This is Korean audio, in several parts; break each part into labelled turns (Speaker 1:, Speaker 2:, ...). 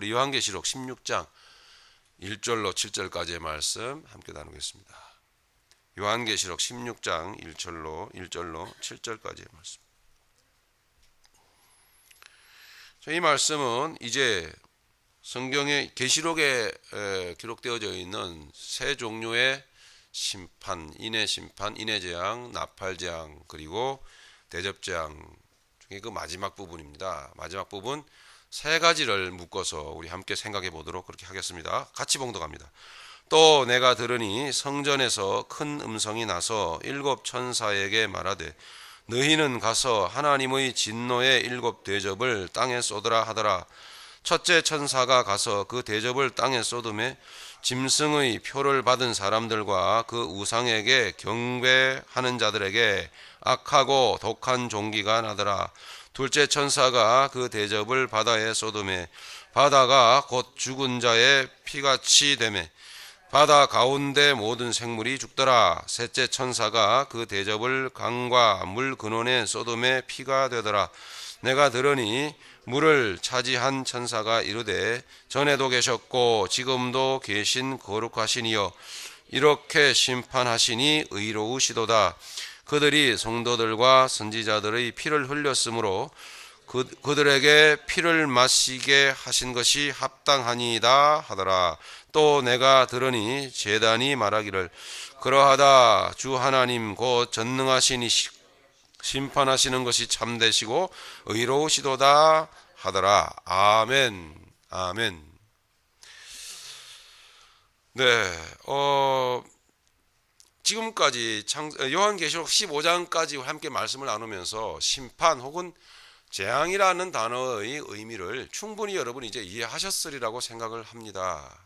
Speaker 1: 우리 요한계시록 16장 1절로 7절까지의 말씀 함께 나누겠습니다. 요한계시록 16장 1절로 7절까지의 말씀. 이 말씀은 이제 성경의 계시록에 기록되어져 있는 세 종류의 심판, 인의 심판, 인의 재앙, 나팔 재앙, 그리고 대접 재앙 중에 그 마지막 부분입니다. 마지막 부분 세 가지를 묶어서 우리 함께 생각해 보도록 그렇게 하겠습니다. 같이 봉독합니다. 또 내가 들으니 성전에서 큰 음성이 나서 일곱 천사에게 말하되 너희는 가서 하나님의 진노의 일곱 대접을 땅에 쏟으라 하더라. 첫째 천사가 가서 그 대접을 땅에 쏟음에 짐승의 표를 받은 사람들과 그 우상에게 경배하는 자들에게 악하고 독한 종기가 나더라. 둘째 천사가 그 대접을 바다에 쏟음에 바다가 곧 죽은 자의 피같이 되매 바다 가운데 모든 생물이 죽더라. 셋째 천사가 그 대접을 강과 물 근원에 쏟음에 피가 되더라. 내가 들으니 물을 차지한 천사가 이르되 전에도 계셨고 지금도 계신 거룩하신 이여 이렇게 심판하시니 의로우시도다. 그들이 성도들과 선지자들의 피를 흘렸으므로 그들에게 피를 마시게 하신 것이 합당하니이다 하더라. 또 내가 들으니 제단이 말하기를 그러하다. 주 하나님 곧 전능하시니 심판하시는 것이 참되시고 의로우시도다 하더라. 아멘. 아멘. 네, 지금까지 요한계시록 15장까지 함께 말씀을 나누면서 심판 혹은 재앙이라는 단어의 의미를 충분히 여러분이 이제 이해하셨으리라고 생각을 합니다.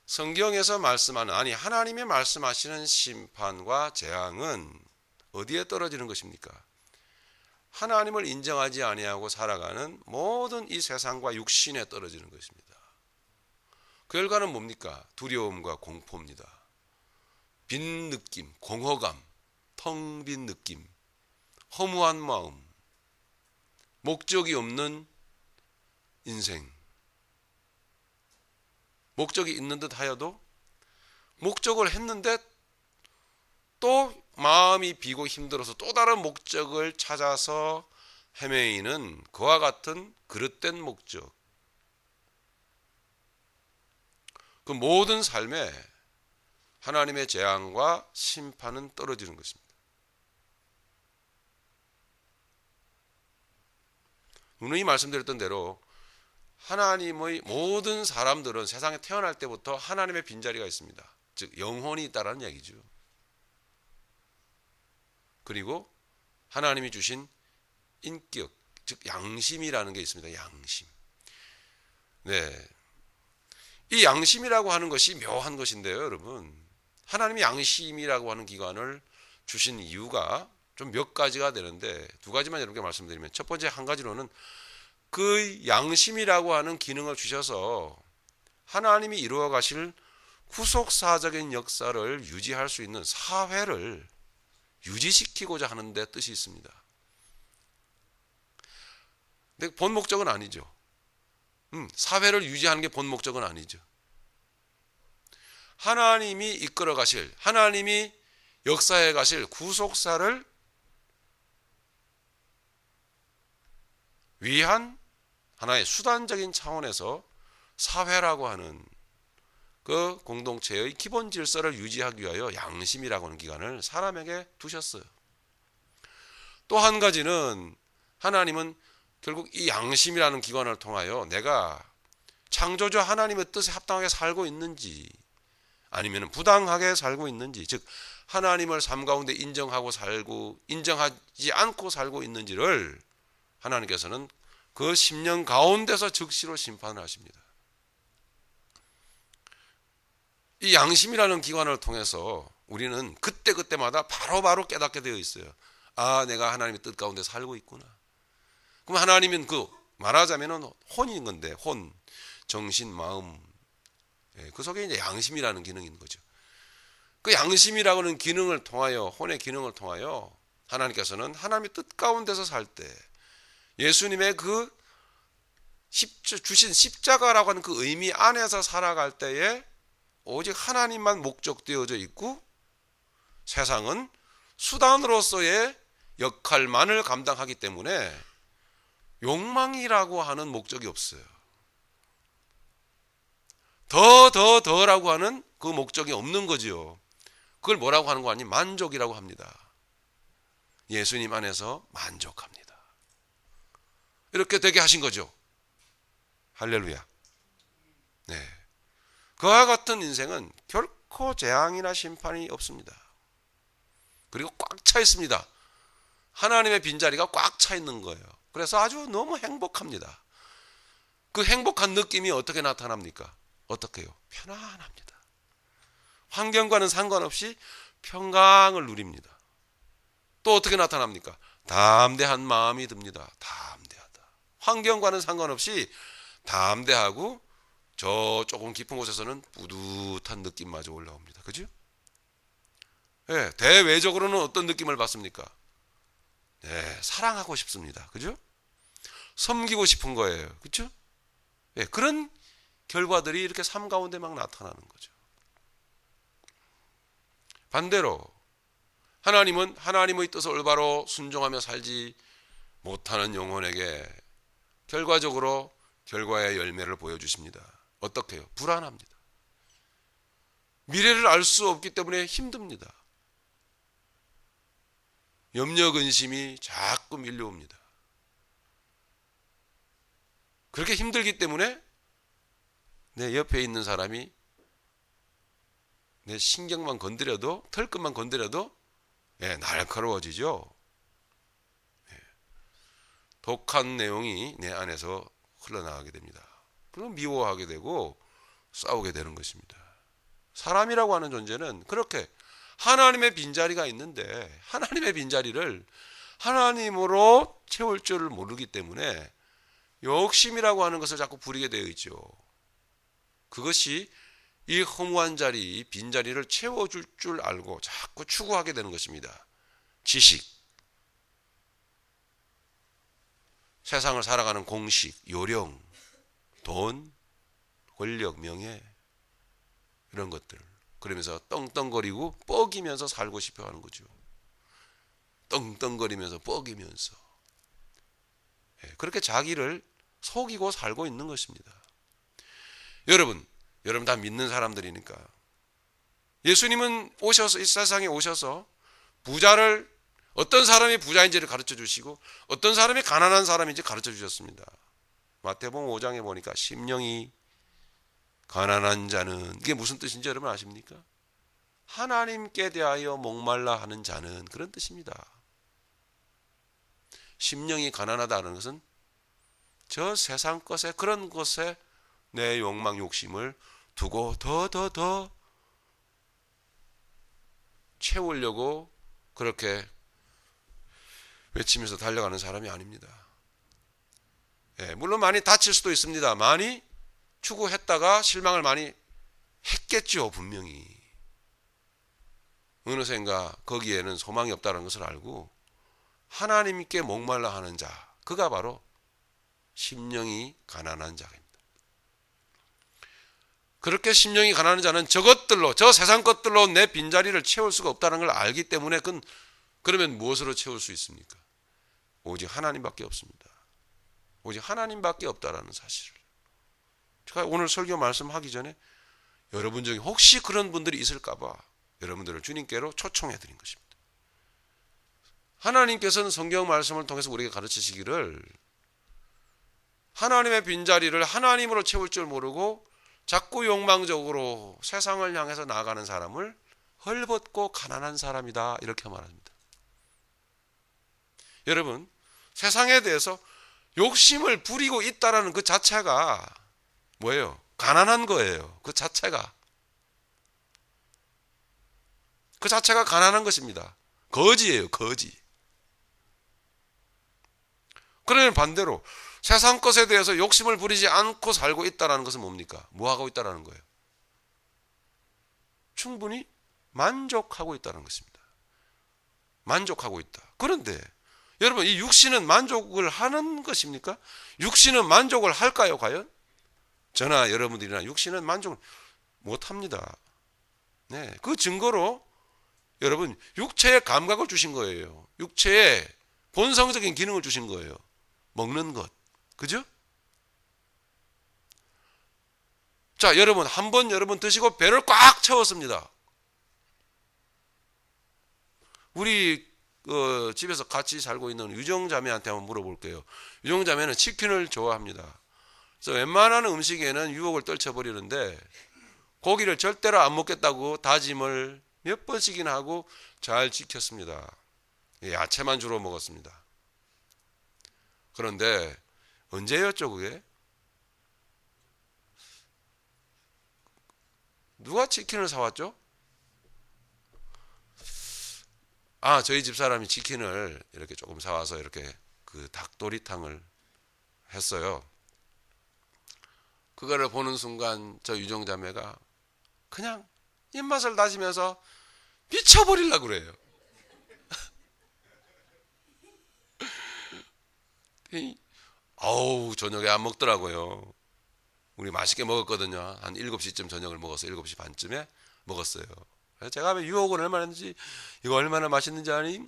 Speaker 1: 성경에서 말씀하는, 아니 하나님의 말씀하시는 심판과 재앙은 어디에 떨어지는 것입니까? 하나님을 인정하지 아니하고 살아가는 모든 이 세상과 육신에 떨어지는 것입니다. 그 결과는 뭡니까? 두려움과 공포입니다. 빈 느낌, 공허감, 텅 빈 느낌, 허무한 마음, 목적이 없는 인생. 목적이 있는 듯 하여도 목적을 했는데 또 마음이 비고 힘들어서 또 다른 목적을 찾아서 헤매이는 그와 같은 그릇된 목적. 그 모든 삶에 하나님의 재앙과 심판은 떨어지는 것입니다. 누누이 말씀드렸던 대로 하나님의 모든 사람들은 세상에 태어날 때부터 하나님의 빈자리가 있습니다. 즉 영혼이 있다라는 얘기죠. 그리고 하나님이 주신 인격, 즉 양심이라는 게 있습니다. 양심. 네, 이 양심이라고 하는 것이 묘한 것인데요, 여러분. 하나님이 양심이라고 하는 기관을 주신 이유가 좀 몇 가지가 되는데 두 가지만 여러분께 말씀드리면, 첫 번째 한 가지로는 그 양심이라고 하는 기능을 주셔서 하나님이 이루어 가실 후속사적인 역사를 유지할 수 있는 사회를 유지시키고자 하는 데 뜻이 있습니다. 근데 본 목적은 아니죠. 사회를 유지하는 게 본 목적은 아니죠. 하나님이 이끌어 가실, 하나님이 역사해 가실 구속사를 위한 하나의 수단적인 차원에서 사회라고 하는 그 공동체의 기본 질서를 유지하기 위하여 양심이라고 하는 기관을 사람에게 두셨어요. 또 한 가지는 하나님은 결국 이 양심이라는 기관을 통하여 내가 창조주 하나님의 뜻에 합당하게 살고 있는지 아니면 부당하게 살고 있는지, 즉 하나님을 삶 가운데 인정하고 살고 인정하지 않고 살고 있는지를 하나님께서는 그 10년 가운데서 즉시로 심판을 하십니다. 이 양심이라는 기관을 통해서 우리는 그때그때마다 바로바로 깨닫게 되어 있어요. 아, 내가 하나님의 뜻 가운데 살고 있구나. 그럼 하나님은 그 말하자면 혼인 건데, 혼, 정신, 마음, 그 속에 이제 양심이라는 기능이 있는 거죠. 그 양심이라고 하는 기능을 통하여, 혼의 기능을 통하여 하나님께서는 하나님의 뜻 가운데서 살 때 예수님의 그 주신 십자가라고 하는 그 의미 안에서 살아갈 때에 오직 하나님만 목적되어져 있고 세상은 수단으로서의 역할만을 감당하기 때문에 욕망이라고 하는 목적이 없어요. 더라고 하는 그 목적이 없는 거지요. 그걸 뭐라고 하는 거 아니? 만족이라고 합니다. 예수님 안에서 만족합니다. 이렇게 되게 하신 거죠. 할렐루야. 네. 그와 같은 인생은 결코 재앙이나 심판이 없습니다. 그리고 꽉 차 있습니다. 하나님의 빈자리가 꽉 차 있는 거예요. 그래서 아주 너무 행복합니다. 그 행복한 느낌이 어떻게 나타납니까? 어떻게 해요? 편안합니다. 환경과는 상관없이 평강을 누립니다. 또 어떻게 나타납니까? 담대한 마음이 듭니다. 담대하다. 환경과는 상관없이 담대하고 저 조금 깊은 곳에서는 뿌듯한 느낌마저 올라옵니다. 그죠? 네, 대외적으로는 어떤 느낌을 받습니까? 네, 사랑하고 싶습니다. 그죠? 섬기고 싶은 거예요. 그죠? 네, 그런 결과들이 이렇게 삶 가운데 막 나타나는 거죠. 반대로 하나님은 하나님의 뜻을 올바로 순종하며 살지 못하는 영혼에게 결과적으로 결과의 열매를 보여주십니다. 어떻게 해요? 불안합니다. 미래를 알 수 없기 때문에 힘듭니다. 염려 근심이 자꾸 밀려옵니다. 그렇게 힘들기 때문에 내 옆에 있는 사람이 내 신경만 건드려도, 털끝만 건드려도 날카로워지죠. 독한 내용이 내 안에서 흘러나가게 됩니다. 그럼 미워하게 되고 싸우게 되는 것입니다. 사람이라고 하는 존재는 그렇게 하나님의 빈자리가 있는데 하나님의 빈자리를 하나님으로 채울 줄을 모르기 때문에 욕심이라고 하는 것을 자꾸 부리게 되어 있죠. 그것이 이 허무한 자리, 빈자리를 채워줄 줄 알고 자꾸 추구하게 되는 것입니다. 지식, 세상을 살아가는 공식, 요령, 돈, 권력, 명예 이런 것들. 그러면서 떵떵거리고 뻐기면서 살고 싶어 하는 거죠. 떵떵거리면서 뻐기면서 그렇게 자기를 속이고 살고 있는 것입니다. 여러분 다 믿는 사람들이니까 예수님은 오셔서 이 세상에 오셔서 부자를 어떤 사람이 부자인지를 가르쳐 주시고 어떤 사람이 가난한 사람인지 가르쳐 주셨습니다. 마태복음 5장에 보니까 심령이 가난한 자는 이게 무슨 뜻인지 여러분 아십니까? 하나님께 대하여 목말라 하는 자는 그런 뜻입니다. 심령이 가난하다는 것은 저 세상 것에 그런 것에 내 욕망 욕심을 두고 더 채우려고 그렇게 외치면서 달려가는 사람이 아닙니다. 물론 많이 다칠 수도 있습니다. 많이 추구했다가 실망을 많이 했겠죠. 분명히 어느샌가 거기에는 소망이 없다는 것을 알고 하나님께 목말라 하는 자, 그가 바로 심령이 가난한 자입니다. 그렇게 심령이 가난한 자는 저것들로, 저 세상 것들로 내 빈자리를 채울 수가 없다는 걸 알기 때문에 그러면 무엇으로 채울 수 있습니까? 오직 하나님밖에 없습니다. 오직 하나님밖에 없다라는 사실을 제가 오늘 설교 말씀하기 전에 여러분 중에 혹시 그런 분들이 있을까 봐 여러분들을 주님께로 초청해 드린 것입니다. 하나님께서는 성경 말씀을 통해서 우리에게 가르치시기를 하나님의 빈자리를 하나님으로 채울 줄 모르고 자꾸 욕망적으로 세상을 향해서 나아가는 사람을 헐벗고 가난한 사람이다 이렇게 말합니다. 여러분 세상에 대해서 욕심을 부리고 있다라는 그 자체가 뭐예요? 가난한 거예요. 그 자체가 가난한 것입니다. 거지예요. 거지. 그러면 반대로 세상 것에 대해서 욕심을 부리지 않고 살고 있다는 것은 뭡니까? 뭐 하고 있다는 거예요? 충분히 만족하고 있다는 것입니다. 만족하고 있다. 그런데 여러분, 이 육신은 만족을 하는 것입니까? 육신은 만족을 할까요, 과연? 저나 여러분들이나 육신은 만족을 못 합니다. 네, 그 증거로 여러분, 육체의 감각을 주신 거예요. 육체의 본성적인 기능을 주신 거예요. 먹는 것. 그죠? 자, 여러분, 한번 여러분 드시고 배를 꽉 채웠습니다. 우리 집에서 같이 살고 있는 유정자매한테 한번 물어볼게요. 유정자매는 치킨을 좋아합니다. 그래서 웬만한 음식에는 유혹을 떨쳐버리는데 고기를 절대로 안 먹겠다고 다짐을 몇 번씩이나 하고 잘 지켰습니다. 야채만 주로 먹었습니다. 그런데 언제였죠, 그게? 누가 치킨을 사왔죠? 저희 집 사람이 치킨을 이렇게 조금 사와서 이렇게 그 닭도리탕을 했어요. 그거를 보는 순간 저 유정자매가 그냥 입맛을 다시면서 미쳐버리려고 그래요. 아우, 저녁에 안 먹더라고요. 우리 맛있게 먹었거든요. 한 7시쯤 저녁을 먹어서 7시 반쯤에 먹었어요. 그래서 제가 유혹을 얼마나 했는지, 이거 얼마나 맛있는지 아니?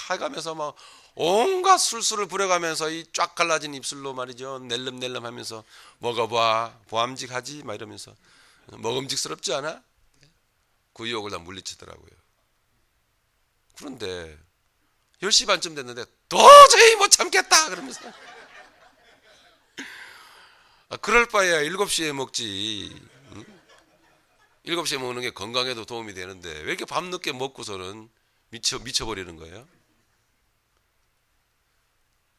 Speaker 1: 하가면서 막 온갖 술수를 부려가면서 이 쫙 갈라진 입술로 말이죠. 낼름낼름 하면서 먹어봐. 보암직하지? 막 이러면서. 먹음직스럽지 않아? 그 유혹을 다 물리치더라고요. 그런데 10시 반쯤 됐는데 도저히 못 참겠다! 그러면서. 그럴 바에야 7시에 먹지. 7시에 먹는 게 건강에도 도움이 되는데 왜 이렇게 밤늦게 먹고서는 미쳐버리는 거예요?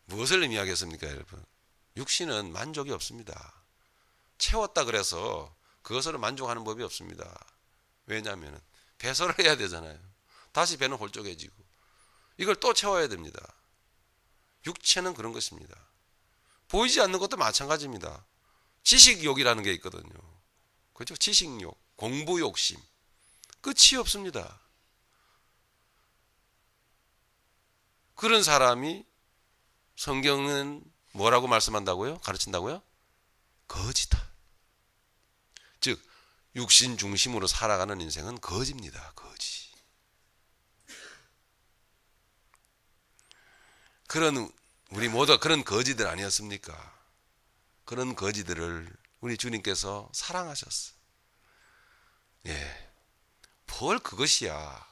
Speaker 1: 무엇을 의미하겠습니까, 여러분? 육신은 만족이 없습니다. 채웠다 그래서 그것으로 만족하는 법이 없습니다. 왜냐하면 배설을 해야 되잖아요. 다시 배는 홀쭉해지고 이걸 또 채워야 됩니다. 육체는 그런 것입니다. 보이지 않는 것도 마찬가지입니다. 지식욕이라는 게 있거든요. 그렇죠? 지식욕, 공부욕심. 끝이 없습니다. 그런 사람이 성경은 뭐라고 말씀한다고요? 가르친다고요? 거지다. 즉 육신 중심으로 살아가는 인생은 거지입니다. 거지. 우리 모두가 그런 거지들 아니었습니까? 그런 거지들을 우리 주님께서 사랑하셨어. 뭘 그것이야.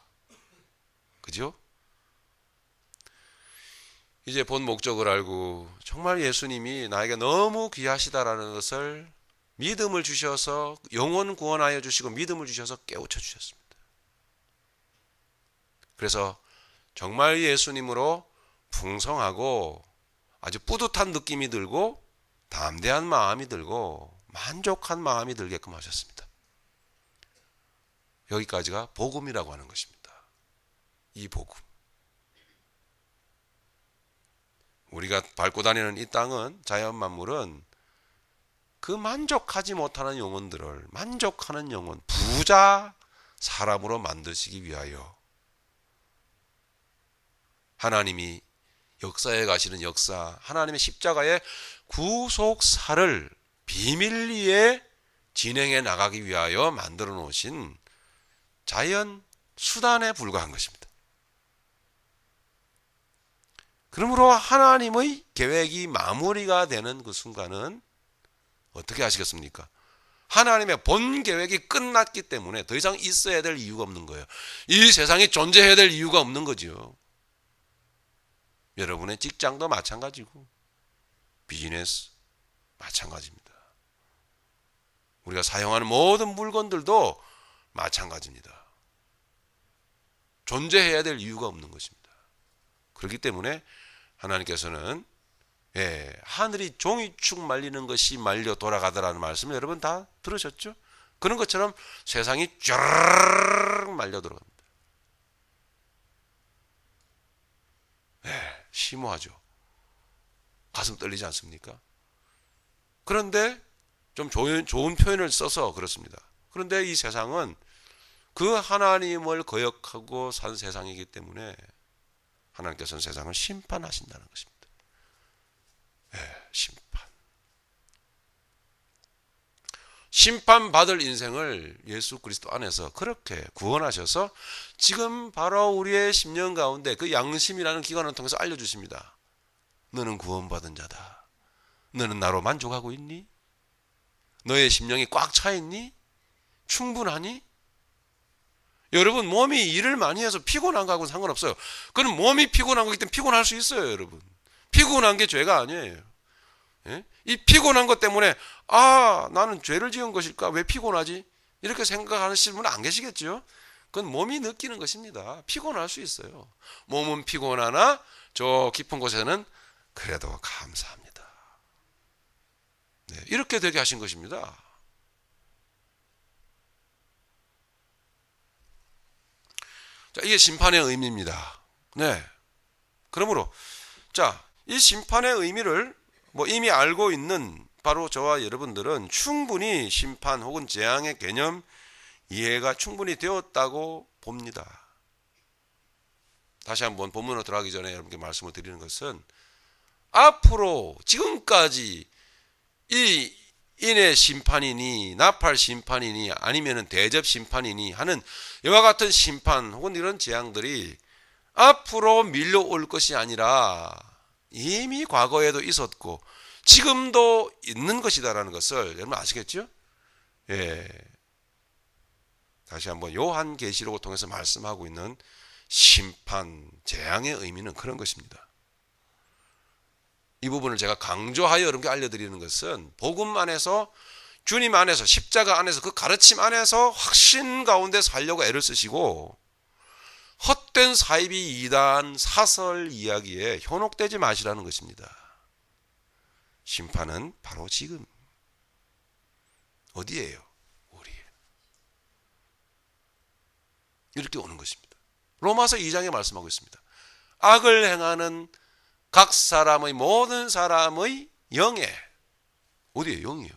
Speaker 1: 그죠? 이제 본 목적을 알고 정말 예수님이 나에게 너무 귀하시다라는 것을 믿음을 주셔서 영혼 구원하여 주시고 믿음을 주셔서 깨우쳐 주셨습니다. 그래서 정말 예수님으로 풍성하고 아주 뿌듯한 느낌이 들고 담대한 마음이 들고 만족한 마음이 들게끔 하셨습니다. 여기까지가 복음이라고 하는 것입니다. 이 복음. 우리가 밟고 다니는 이 땅은, 자연 만물은 그 만족하지 못하는 영혼들을 만족하는 영혼, 부자 사람으로 만드시기 위하여 하나님이 역사에 가시는 역사, 하나님의 십자가의 구속사를 비밀리에 진행해 나가기 위하여 만들어 놓으신 자연 수단에 불과한 것입니다. 그러므로 하나님의 계획이 마무리가 되는 그 순간은 어떻게 하시겠습니까? 하나님의 본 계획이 끝났기 때문에 더 이상 있어야 될 이유가 없는 거예요. 이 세상에 존재해야 될 이유가 없는 거죠. 여러분의 직장도 마찬가지고 비즈니스 마찬가지입니다. 우리가 사용하는 모든 물건들도 마찬가지입니다. 존재해야 될 이유가 없는 것입니다. 그렇기 때문에 하나님께서는 하늘이 종이축 말리는 것이 말려 돌아가더라는 말씀을 여러분 다 들으셨죠? 그런 것처럼 세상이 쫙 말려 들어갑니다. 심오하죠. 가슴 떨리지 않습니까? 그런데 좀 좋은 표현을 써서 그렇습니다. 그런데 이 세상은 그 하나님을 거역하고 산 세상이기 때문에 하나님께서는 세상을 심판하신다는 것입니다. 심판. 심판받을 인생을 예수 그리스도 안에서 그렇게 구원하셔서 지금 바로 우리의 심령 가운데 그 양심이라는 기관을 통해서 알려주십니다. 너는 구원받은 자다. 너는 나로 만족하고 있니? 너의 심령이 꽉 차 있니? 충분하니? 여러분, 몸이 일을 많이 해서 피곤한 거하고는 상관없어요. 그건 몸이 피곤한 거기 때문에 피곤할 수 있어요, 여러분. 피곤한 게 죄가 아니에요. 예? 이 피곤한 것 때문에 나는 죄를 지은 것일까? 왜 피곤하지? 이렇게 생각하시는 분은 안 계시겠죠? 그건 몸이 느끼는 것입니다. 피곤할 수 있어요. 몸은 피곤하나 저 깊은 곳에는 그래도 감사합니다. 네, 이렇게 되게 하신 것입니다. 자, 이게 심판의 의미입니다. 네. 그러므로 이 심판의 의미를 이미 알고 있는 바로 저와 여러분들은 충분히 심판 혹은 재앙의 개념 이해가 충분히 되었다고 봅니다. 다시 한번 본문으로 들어가기 전에 여러분께 말씀을 드리는 것은 앞으로 지금까지 이 인의 심판이니 나팔 심판이니 아니면은 대접 심판이니 하는 이와 같은 심판 혹은 이런 재앙들이 앞으로 밀려올 것이 아니라 이미 과거에도 있었고 지금도 있는 것이다라는 것을 여러분 아시겠죠? 예. 다시 한번 요한계시록을 통해서 말씀하고 있는 심판, 재앙의 의미는 그런 것입니다. 이 부분을 제가 강조하여 여러분께 알려드리는 것은 복음 안에서 주님 안에서 십자가 안에서 그 가르침 안에서 확신 가운데 살려고 애를 쓰시고 헛된 사이비 이단 사설 이야기에 현혹되지 마시라는 것입니다. 심판은 바로 지금 어디예요? 우리에 이렇게 오는 것입니다. 로마서 2장에 말씀하고 있습니다. 악을 행하는 각 사람의 모든 사람의 영에 어디에 영이요?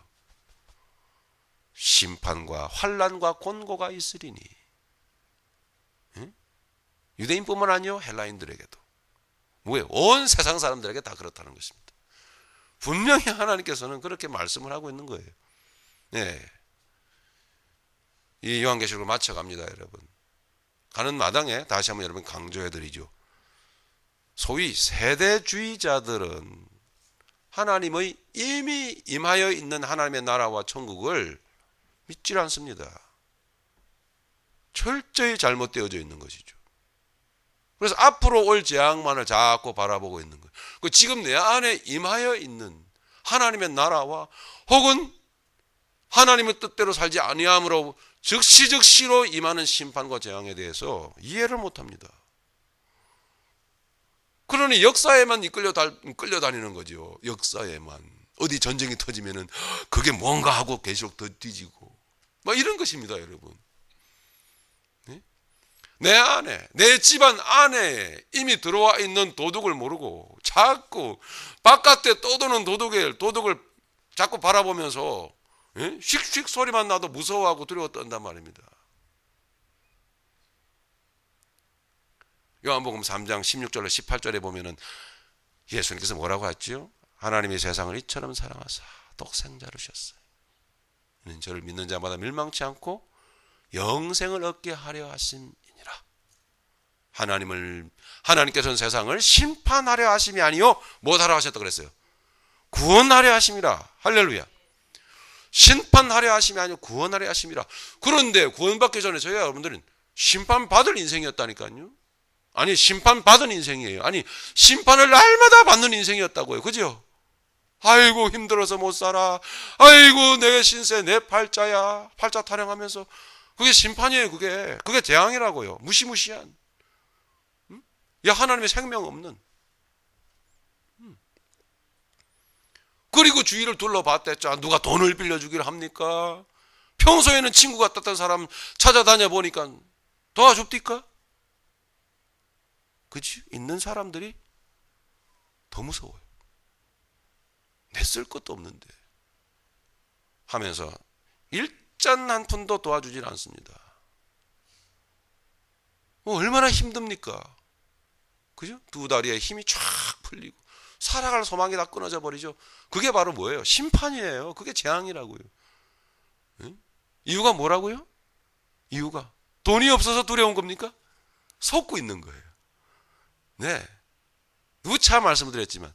Speaker 1: 심판과 환난과 곤고가 있으리니. 응? 유대인뿐만 아니요 헬라인들에게도 왜? 온 세상 사람들에게 다 그렇다는 것입니다. 분명히 하나님께서는 그렇게 말씀을 하고 있는 거예요. 네. 이 요한계시록을 마쳐갑니다, 여러분. 가는 마당에 다시 한번 여러분 강조해드리죠. 소위 세대주의자들은 하나님의 이미 임하여 있는 하나님의 나라와 천국을 믿질 않습니다. 철저히 잘못되어져 있는 것이죠. 그래서 앞으로 올 재앙만을 자꾸 바라보고 있는 거예요. 지금 내 안에 임하여 있는 하나님의 나라와 혹은 하나님의 뜻대로 살지 아니함으로 즉시즉시로 임하는 심판과 재앙에 대해서 이해를 못합니다. 그러니 역사에만 끌려다니는 거죠. 역사에만. 어디 전쟁이 터지면은 그게 뭔가 하고 계속 더 뒤지고 이런 것입니다, 여러분. 내 안에, 내 집안 안에 이미 들어와 있는 도둑을 모르고 자꾸 바깥에 떠도는 도둑을 자꾸 바라보면서 휙휙 소리만 나도 무서워하고 두려워 떤단 말입니다. 요한복음 3장 16절로 18절에 보면은 예수님께서 뭐라고 했죠? 하나님이 세상을 이처럼 사랑하사 독생자를 주셨어요. 이는 저를 믿는 자마다 멸망치 않고 영생을 얻게 하려 하심이니라. 하나님께서는 세상을 심판하려 하심이 아니요 뭐하려 하셨다 그랬어요? 구원하려 하심이라. 할렐루야. 심판하려 하심이 아니요 구원하려 하심이라. 그런데 구원받기 전에 저희가 여러분들은 심판받을 인생이었다니까요. 아니 심판받은 인생이에요. 아니 심판을 날마다 받는 인생이었다고요. 그죠? 아이고 힘들어서 못 살아. 아이고 내 신세 내 팔자야. 팔자 타령하면서 그게 심판이에요. 그게 재앙이라고요. 무시무시한. 야 하나님의 생명 없는. 그리고 주위를 둘러봤댔죠. 누가 돈을 빌려주기를 합니까? 평소에는 친구 같았던 사람 찾아다녀 보니까 도와줍니까? 그치? 있는 사람들이 더 무서워요. 내 쓸 것도 없는데 하면서 일잔 한 푼도 도와주질 않습니다. 얼마나 힘듭니까? 그죠? 두 다리에 힘이 쫙 풀리고 살아갈 소망이 다 끊어져 버리죠. 그게 바로 뭐예요? 심판이에요. 그게 재앙이라고요. 응? 이유가 뭐라고요? 이유가 돈이 없어서 두려운 겁니까? 속고 있는 거예요. 네, 누차 말씀을 드렸지만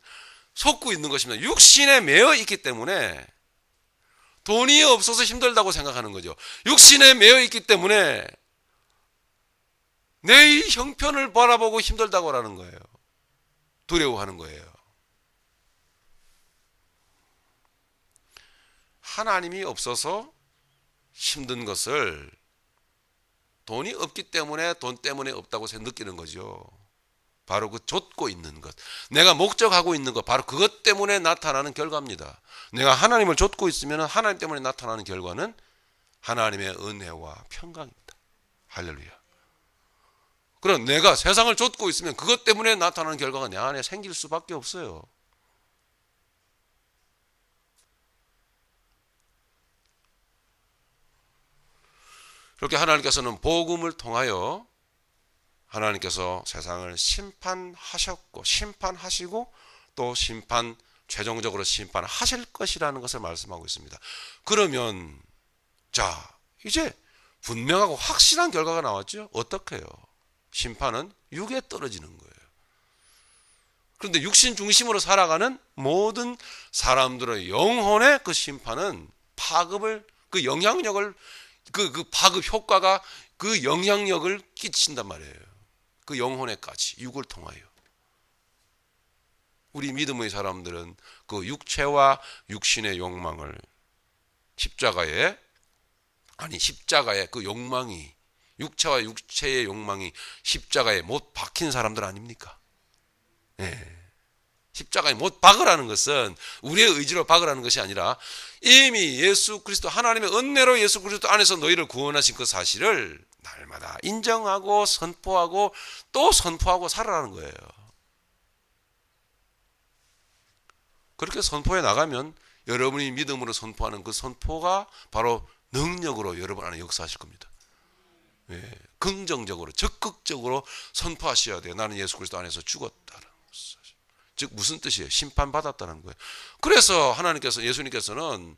Speaker 1: 속고 있는 것입니다. 육신에 매여 있기 때문에 돈이 없어서 힘들다고 생각하는 거죠. 육신에 매여 있기 때문에 내 형편을 바라보고 힘들다고 하는 거예요. 두려워하는 거예요. 하나님이 없어서 힘든 것을 돈이 없기 때문에 돈 때문에 없다고 느끼는 거죠. 바로 그 좇고 있는 것, 내가 목적하고 있는 것, 바로 그것 때문에 나타나는 결과입니다. 내가 하나님을 좇고 있으면 하나님 때문에 나타나는 결과는 하나님의 은혜와 평강입니다. 할렐루야. 그럼 내가 세상을 좇고 있으면 그것 때문에 나타나는 결과가 내 안에 생길 수밖에 없어요. 그렇게 하나님께서는 복음을 통하여 하나님께서 세상을 심판하셨고 심판하시고 또 최종적으로 심판하실 것이라는 것을 말씀하고 있습니다. 그러면 자, 이제 분명하고 확실한 결과가 나왔죠. 어떻게 해요? 심판은 육에 떨어지는 거예요. 그런데 육신 중심으로 살아가는 모든 사람들의 영혼의 그 심판은 파급을, 그 영향력을, 그 파급 효과가 그 영향력을 끼친단 말이에요. 그 영혼에까지, 육을 통하여. 우리 믿음의 사람들은 그 육체와 육신의 욕망을 십자가의 그 욕망이, 육체와 육체의 욕망이 십자가에 못 박힌 사람들 아닙니까? 네. 십자가에 못 박으라는 것은 우리의 의지로 박으라는 것이 아니라 이미 예수 그리스도, 하나님의 은혜로 예수 그리스도 안에서 너희를 구원하신 그 사실을 날마다 인정하고 선포하고 또 선포하고 살아라는 거예요. 그렇게 선포해 나가면 여러분이 믿음으로 선포하는 그 선포가 바로 능력으로 여러분 안에 역사하실 겁니다. 예, 긍정적으로, 적극적으로 선포하셔야 돼요. 나는 예수 그리스도 안에서 죽었다는 것을. 즉 무슨 뜻이에요? 심판받았다는 거예요. 그래서 예수님께서는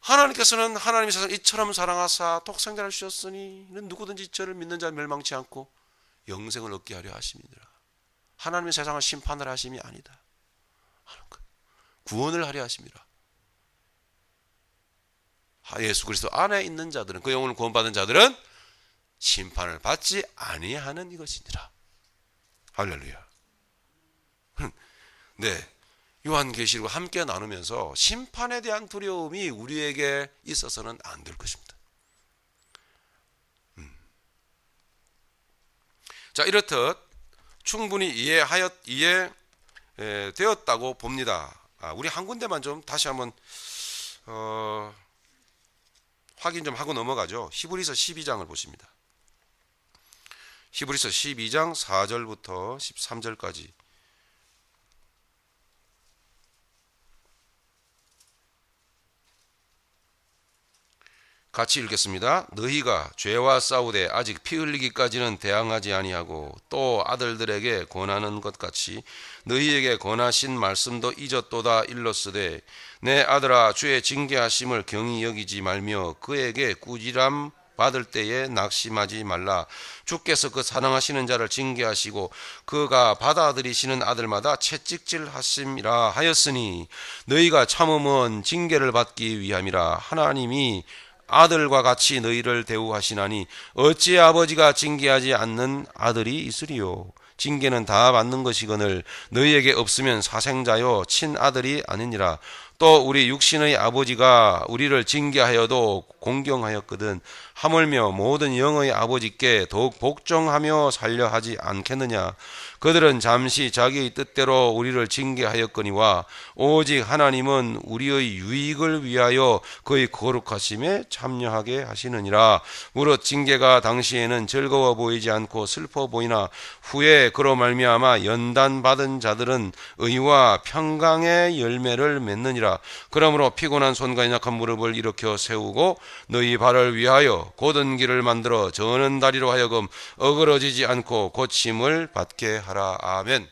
Speaker 1: 하나님께서는 하나님의 세상을 이처럼 사랑하사 독생자를 주셨으니 누구든지 저를 믿는 자 멸망치 않고 영생을 얻게 하려 하심이니라. 하나님의 세상을 심판을 하심이 아니다. 구원을 하려 하심이라. 예수 그리스도 안에 있는 자들은, 그 영혼을 구원받은 자들은 심판을 받지 아니하는 이것이니라. 할렐루야. 네, 요한계시록을 함께 나누면서 심판에 대한 두려움이 우리에게 있어서는 안 될 것입니다. 자, 이렇듯 충분히 이해되었다고 봅니다. 우리 한 군데만 좀 다시 한번 확인 좀 하고 넘어가죠. 히브리서 12장을 보십니다. 히브리서 12장 4절부터 13절까지. 같이 읽겠습니다. 너희가 죄와 싸우되 아직 피 흘리기까지는 대항하지 아니하고 또 아들들에게 권하는 것 같이 너희에게 권하신 말씀도 잊었도다 일렀으되 내 아들아 주의 징계하심을 경히 여기지 말며 그에게 꾸지람 받을 때에 낙심하지 말라. 주께서 그 사랑하시는 자를 징계하시고 그가 받아들이시는 아들마다 채찍질하심이라 하였으니 너희가 참음은 징계를 받기 위함이라. 하나님이 아들과 같이 너희를 대우하시나니 어찌 아버지가 징계하지 않는 아들이 있으리요. 징계는 다 받는 것이거늘 너희에게 없으면 사생자요 친아들이 아니니라. 또 우리 육신의 아버지가 우리를 징계하여도 공경하였거든 하물며 모든 영의 아버지께 더욱 복종하며 살려 하지 않겠느냐. 그들은 잠시 자기의 뜻대로 우리를 징계하였거니와 오직 하나님은 우리의 유익을 위하여 그의 거룩하심에 참여하게 하시느니라. 무릇 징계가 당시에는 즐거워 보이지 않고 슬퍼 보이나 후에 그로 말미암아 연단받은 자들은 의와 평강의 열매를 맺느니라. 그러므로 피곤한 손과 약한 무릎을 일으켜 세우고 너희 발을 위하여 곧은 길을 만들어 저는 다리로 하여금 어그러지지 않고 고침을 받게 하라. 아멘.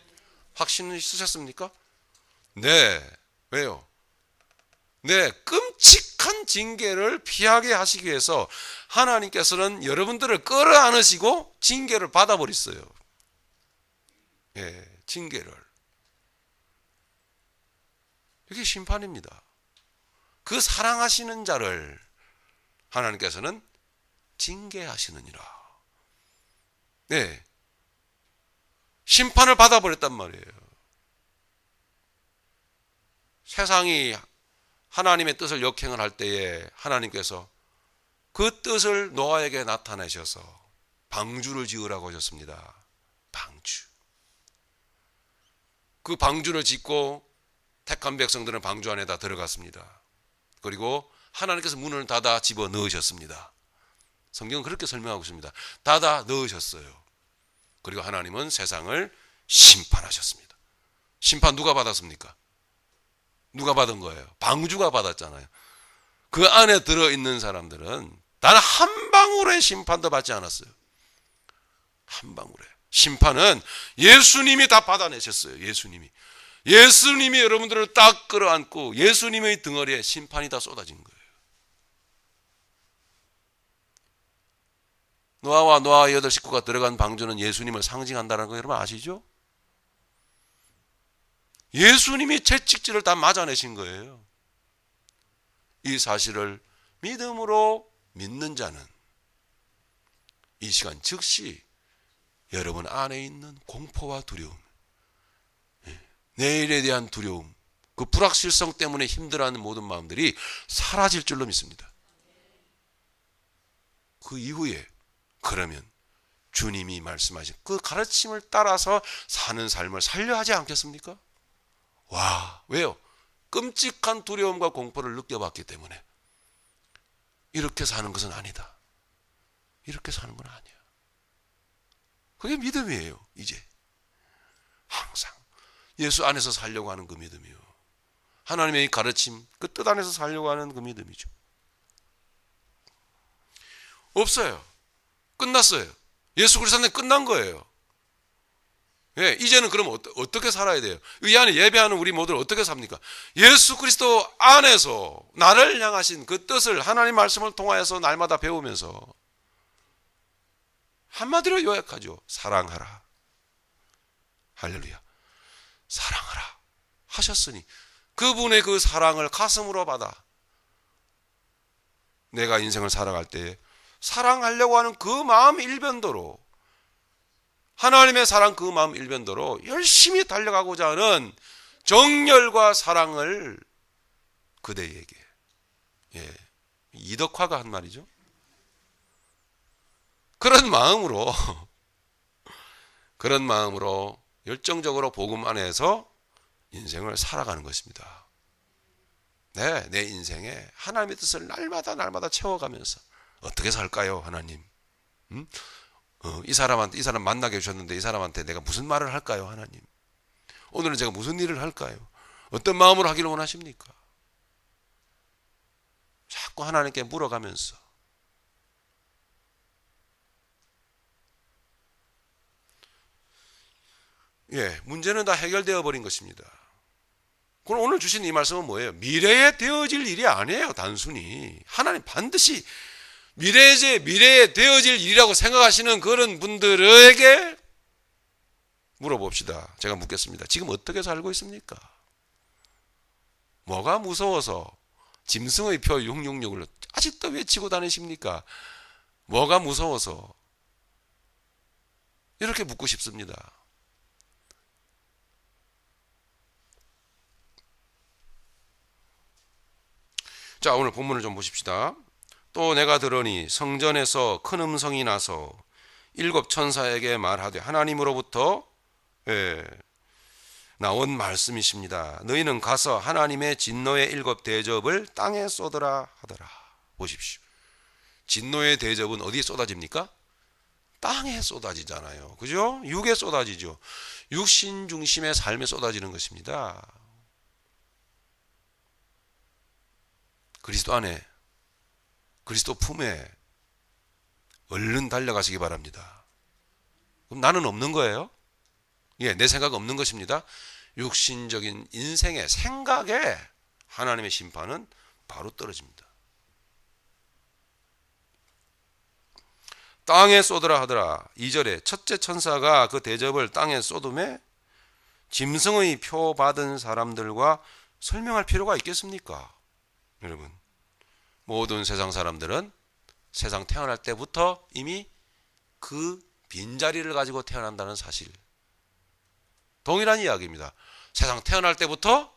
Speaker 1: 확신 있으셨습니까? 네. 왜요? 네, 끔찍한 징계를 피하게 하시기 위해서 하나님께서는 여러분들을 끌어안으시고 징계를 받아버렸어요. 예, 징계를. 이게 심판입니다. 그 사랑하시는 자를 하나님께서는 징계하시느니라. 네, 심판을 받아버렸단 말이에요. 세상이 하나님의 뜻을 역행을 할 때에 하나님께서 그 뜻을 노아에게 나타내셔서 방주를 지으라고 하셨습니다. 방주. 그 방주를 짓고 택한 백성들은 방주 안에다 들어갔습니다. 그리고 하나님께서 문을 닫아 집어 넣으셨습니다. 성경은 그렇게 설명하고 있습니다. 닫아 넣으셨어요. 그리고 하나님은 세상을 심판하셨습니다. 심판 누가 받았습니까? 누가 받은 거예요? 방주가 받았잖아요. 그 안에 들어있는 사람들은 단 한 방울의 심판도 받지 않았어요. 한 방울의 심판은 예수님이 다 받아내셨어요. 예수님이 여러분들을 딱 끌어안고 예수님의 덩어리에 심판이 다 쏟아진 거예요. 노아와 노아의 8 식구가 들어간 방주는 예수님을 상징한다는 거 여러분 아시죠? 예수님이 채찍질을 다 맞아내신 거예요. 이 사실을 믿음으로 믿는 자는 이 시간 즉시 여러분 안에 있는 공포와 두려움, 내일에 대한 두려움, 그 불확실성 때문에 힘들어하는 모든 마음들이 사라질 줄로 믿습니다. 그 이후에 그러면 주님이 말씀하신 그 가르침을 따라서 사는 삶을 살려 하지 않겠습니까? 와, 왜요? 끔찍한 두려움과 공포를 느껴봤기 때문에 이렇게 사는 것은 아니다. 이렇게 사는 건 아니야. 그게 믿음이에요. 이제 항상 예수 안에서 살려고 하는 그 믿음이요. 하나님의 가르침, 그 뜻 안에서 살려고 하는 그 믿음이죠. 없어요. 끝났어요. 예수 그리스도 안에 끝난 거예요. 예, 이제는 그럼 어떻게 살아야 돼요? 이 안에 예배하는 우리 모두를 어떻게 삽니까? 예수 그리스도 안에서 나를 향하신 그 뜻을 하나님 말씀을 통하여서 날마다 배우면서 한마디로 요약하죠. 사랑하라. 할렐루야. 사랑하라 하셨으니 그분의 그 사랑을 가슴으로 받아 내가 인생을 살아갈 때에 사랑하려고 하는 그 마음 일변도로, 하나님의 사랑 그 마음 일변도로 열심히 달려가고자 하는 정열과 사랑을 그대에게, 예, 이덕화가 한 말이죠. 그런 마음으로 열정적으로 복음 안에서 인생을 살아가는 것입니다. 네, 내 인생에 하나님의 뜻을 날마다 채워가면서 어떻게 살까요, 하나님? 이 사람 만나게 해주셨는데 이 사람한테 내가 무슨 말을 할까요, 하나님? 오늘은 제가 무슨 일을 할까요? 어떤 마음으로 하기를 원하십니까? 자꾸 하나님께 물어가면서 문제는 다 해결되어 버린 것입니다. 그럼 오늘 주신 이 말씀은 뭐예요? 미래에 되어질 일이 아니에요. 단순히 하나님 반드시 미래에 되어질 일이라고 생각하시는 그런 분들에게 물어봅시다. 제가 묻겠습니다. 지금 어떻게 살고 있습니까? 뭐가 무서워서 짐승의 표 666을 아직도 외치고 다니십니까? 뭐가 무서워서? 이렇게 묻고 싶습니다. 자, 오늘 본문을 좀 보십시다. 또 내가 들으니 성전에서 큰 음성이 나서 7 천사에게 말하되 하나님으로부터 예, 나온 말씀이십니다. 너희는 가서 하나님의 진노의 7 대접을 땅에 쏟으라 하더라. 보십시오. 진노의 대접은 어디에 쏟아집니까? 땅에 쏟아지잖아요. 그죠? 육에 쏟아지죠. 육신 중심의 삶에 쏟아지는 것입니다. 그리스도 안에, 그리스도 품에 얼른 달려가시기 바랍니다. 그럼 나는 없는 거예요? 예, 내 생각 없는 것입니다. 육신적인 인생의 생각에 하나님의 심판은 바로 떨어집니다. 땅에 쏟으라 하더라. 2절에 첫째 천사가 그 대접을 땅에 쏟음에 짐승의 표 받은 사람들과 설명할 필요가 있겠습니까? 여러분, 모든 세상 사람들은 세상 태어날 때부터 이미 그 빈자리를 가지고 태어난다는 사실, 동일한 이야기입니다. 세상 태어날 때부터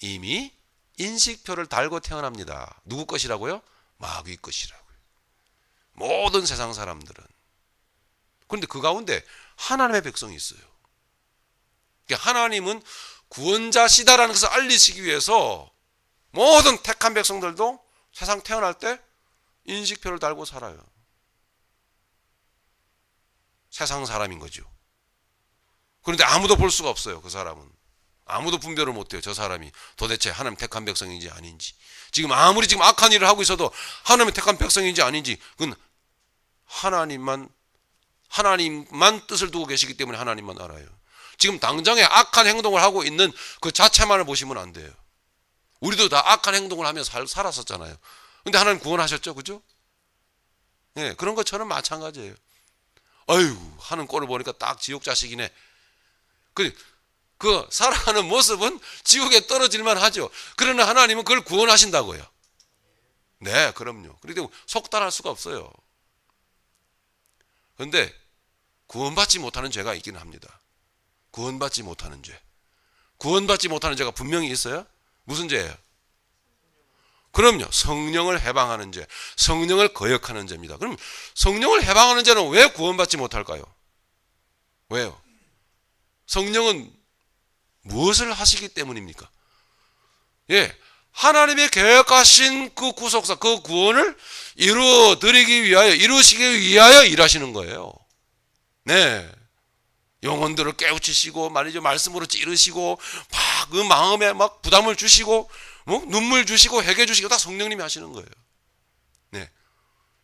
Speaker 1: 이미 인식표를 달고 태어납니다. 누구 것이라고요? 마귀 것이라고요. 모든 세상 사람들은. 그런데 그 가운데 하나님의 백성이 있어요. 그러니까 하나님은 구원자시다라는 것을 알리시기 위해서 모든 택한 백성들도 세상 태어날 때 인식표를 달고 살아요. 세상 사람인 거죠. 그런데 아무도 볼 수가 없어요. 그 사람은 아무도 분별을 못해요. 저 사람이 도대체 하나님 택한 백성인지 아닌지, 지금 아무리 지금 악한 일을 하고 있어도 하나님의 택한 백성인지 아닌지, 그건 하나님만 뜻을 두고 계시기 때문에 하나님만 알아요. 지금 당장에 악한 행동을 하고 있는 그 자체만을 보시면 안 돼요. 우리도 다 악한 행동을 하며 살았었잖아요. 근데 하나님 구원하셨죠, 그죠? 예, 그런 것처럼 마찬가지예요. 아유, 하는 꼴을 보니까 딱 지옥 자식이네. 그 살아가는 모습은 지옥에 떨어질만 하죠. 그러나 하나님은 그걸 구원하신다고요. 네, 그럼요. 그런데 속단할 수가 없어요. 그런데 구원받지 못하는 죄가 있긴 합니다. 구원받지 못하는 죄. 구원받지 못하는 죄가 분명히 있어요. 무슨 죄예요? 그럼요. 성령을 해방하는 죄, 성령을 거역하는 죄입니다. 그럼 성령을 해방하는 죄는 왜 구원받지 못할까요? 왜요? 성령은 무엇을 하시기 때문입니까? 예, 하나님의 계획하신 그 구속사, 그 구원을 이루시기 위하여 일하시는 거예요. 네, 영혼들을 깨우치시고 말이죠, 말씀으로 찌르시고 막 그 마음에 막 부담을 주시고 눈물 주시고 회개 주시고 다 성령님이 하시는 거예요. 네,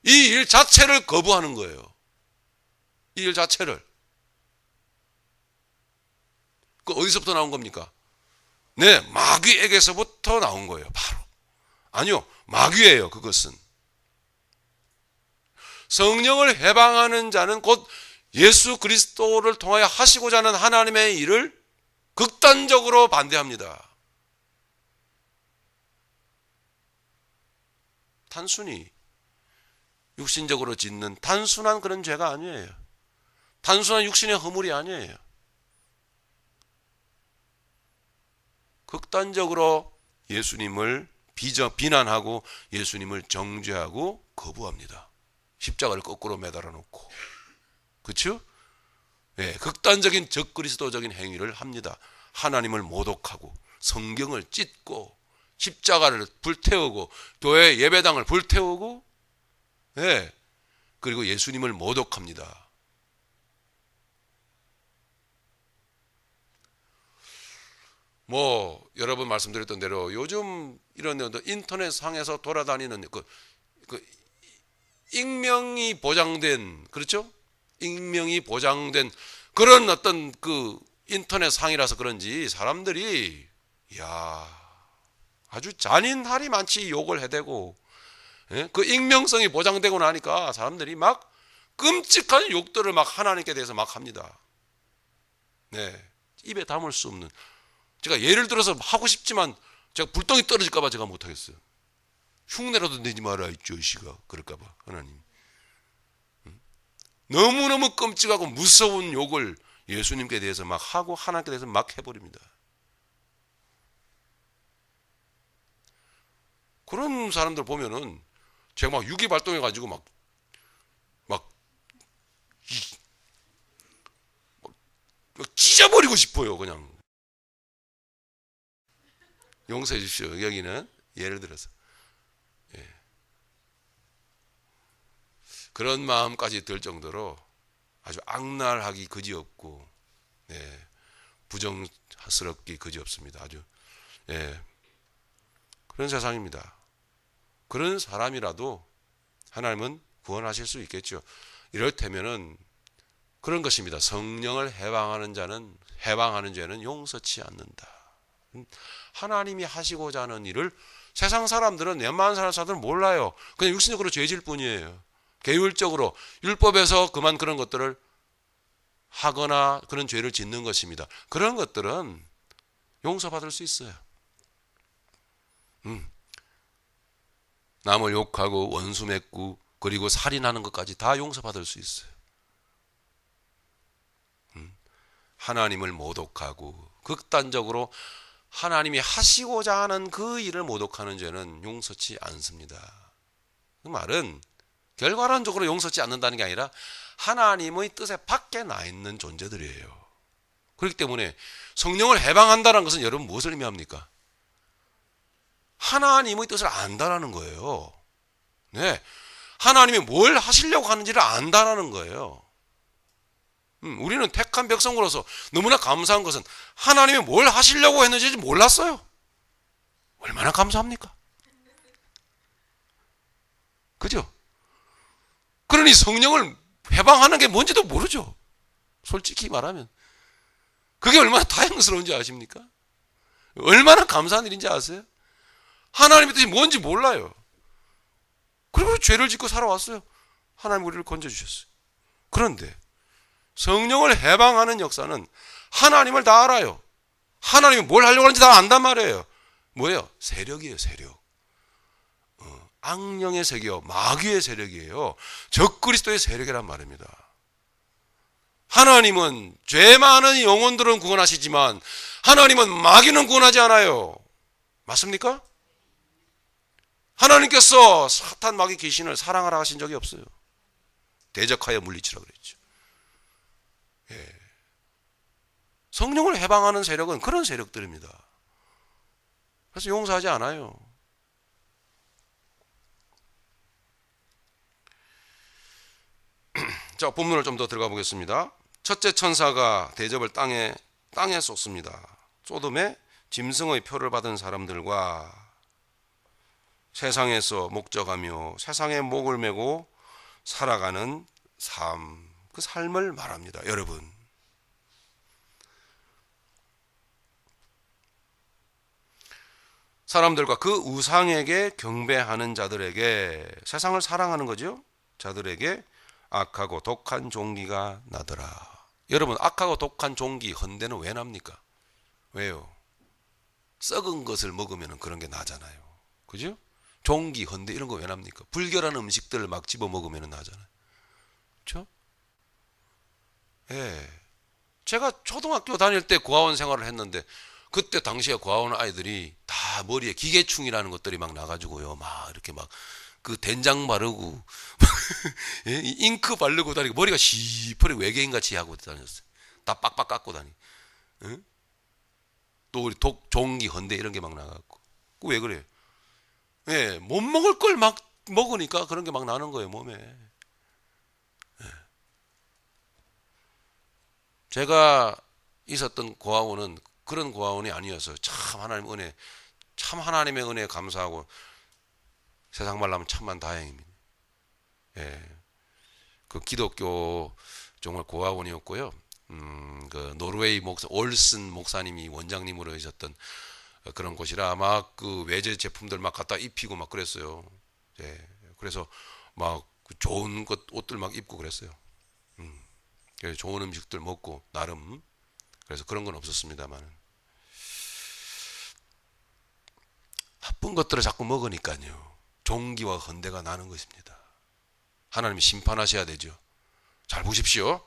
Speaker 1: 이 일 자체를 거부하는 거예요. 이 일 자체를. 그 어디서부터 나온 겁니까? 네, 마귀에게서부터 나온 거예요. 바로. 아니요, 마귀예요. 그것은. 성령을 해방하는 자는 곧 예수 그리스도를 통하여 하시고자 하는 하나님의 일을 극단적으로 반대합니다. 단순히 육신적으로 짓는 단순한 그런 죄가 아니에요. 단순한 육신의 허물이 아니에요. 극단적으로 예수님을 비난하고 예수님을 정죄하고 거부합니다. 십자가를 거꾸로 매달아 놓고. 그렇죠? 네, 극단적인 적그리스도적인 행위를 합니다. 하나님을 모독하고 성경을 찢고 십자가를 불태우고 교회 예배당을 불태우고, 네, 그리고 예수님을 모독합니다. 여러 번 말씀드렸던 대로 요즘 이런 인터넷 상에서 돌아다니는 그 익명이 보장된, 그렇죠? 익명이 보장된 그런 어떤 그 인터넷 상이라서 그런지 사람들이 아주 잔인하리 많지 욕을 해대고, 예? 그 익명성이 보장되고 나니까 사람들이 막 끔찍한 욕들을 막 하나님께 대해서 막 합니다. 네, 입에 담을 수 없는. 제가 예를 들어서 하고 싶지만 제가 불똥이 떨어질까 봐 제가 못하겠어요. 흉내라도 내지 마라 이 자식아, 그럴까 봐 하나님. 너무너무 끔찍하고 무서운 욕을 예수님께 대해서 막 하고 하나님께 대해서 막 해버립니다. 그런 사람들 보면은 제가 막 유기 발동해가지고 막 찢어 찢어버리고 싶어요. 그냥 용서해 주십시오. 여기는 예를 들어서 그런 마음까지 들 정도로 아주 악랄하기 그지없고 부정스럽기 그지없습니다. 아주 그런 세상입니다. 그런 사람이라도 하나님은 구원하실 수 있겠죠. 이럴테면은 그런 것입니다. 성령을 해방하는 죄는 용서치 않는다. 하나님이 하시고자 하는 일을 세상 사람들은, 웬만한 사람들은 몰라요. 그냥 육신적으로 죄질 뿐이에요. 계율적으로 율법에서 그만 그런 것들을 하거나 그런 죄를 짓는 것입니다. 그런 것들은 용서받을 수 있어요. 남을 욕하고 원수 맺고 그리고 살인하는 것까지 다 용서받을 수 있어요. 하나님을 모독하고 극단적으로 하나님이 하시고자 하는 그 일을 모독하는 죄는 용서치 않습니다. 그 말은 결과론적으로 용서치 않는다는 게 아니라 하나님의 뜻에 밖에 나 있는 존재들이에요. 그렇기 때문에 성령을 해방한다는 것은 여러분 무엇을 의미합니까? 하나님의 뜻을 안다라는 거예요. 네, 하나님이 뭘 하시려고 하는지를 안다라는 거예요. 우리는 택한 백성으로서 너무나 감사한 것은 하나님이 뭘 하시려고 했는지 몰랐어요. 얼마나 감사합니까? 그죠? 그러니 성령을 해방하는 게 뭔지도 모르죠. 솔직히 말하면. 그게 얼마나 다행스러운지 아십니까? 얼마나 감사한 일인지 아세요? 하나님의 뜻이 뭔지 몰라요. 그리고 죄를 짓고 살아왔어요. 하나님 우리를 건져주셨어요. 그런데 성령을 해방하는 역사는 하나님을 다 알아요. 하나님이 뭘 하려고 하는지 다 안단 말이에요. 뭐예요? 세력이에요, 세력. 악령의 세력, 마귀의 세력이에요. 적그리스도의 세력이란 말입니다. 하나님은 죄 많은 영혼들은 구원하시지만 하나님은 마귀는 구원하지 않아요. 맞습니까? 하나님께서 사탄 마귀 귀신을 사랑하라 하신 적이 없어요. 대적하여 물리치라 그랬죠. 성령을 해방하는 세력은 그런 세력들입니다. 그래서 용서하지 않아요. 자, 본문을 좀 더 들어가 보겠습니다. 첫째 천사가 대접을 땅에 쏟습니다. 소돔에 짐승의 표를 받은 사람들과 세상에서 목적하며 세상에 목을 메고 살아가는 삶, 그 삶을 말합니다. 여러분, 사람들과 그 우상에게 경배하는 자들에게, 세상을 사랑하는 거죠. 자들에게 악하고 독한 종기가 나더라. 여러분, 악하고 독한 종기, 헌대는 왜 납니까? 왜요? 썩은 것을 먹으면 그런 게 나잖아요. 그죠? 종기, 헌대 이런 거 왜 납니까? 불결한 음식들을 막 집어 먹으면 나잖아요. 그렇죠? 예. 제가 초등학교 다닐 때 고아원 생활을 했는데 그때 당시에 고아원 아이들이 다 머리에 기계충이라는 것들이 막 나가지고요. 막 이렇게 막 그 된장 바르고 예? 잉크 바르고 다니고 머리가 시퍼리 외계인같이 하고 다녔어요. 다 빡빡 깎고 다니. 예? 또 우리 종기, 헌대 이런 게 막 나갔고. 왜 그래요? 예, 못 먹을 걸 막 먹으니까 그런 게 막 나는 거예요, 몸에. 예. 제가 있었던 고아원은 그런 고아원이 아니어서 참 하나님 은혜, 참 하나님의 은혜에 감사하고 세상 말로 하면 참만 다행입니다. 예. 그 기독교 정말 고아원이었고요. 그 노르웨이 목사 올슨 목사님이 원장님으로 계셨던 그런 곳이라 막 그 외제 제품들 막 갖다 입히고 막 그랬어요. 예. 그래서 막 좋은 옷들 막 입고 그랬어요. 그래서 좋은 음식들 먹고 나름. 그래서 그런 건 없었습니다만 나쁜 것들을 자꾸 먹으니까요. 종기와 헌대가 나는 것입니다. 하나님이 심판하셔야 되죠. 잘 보십시오.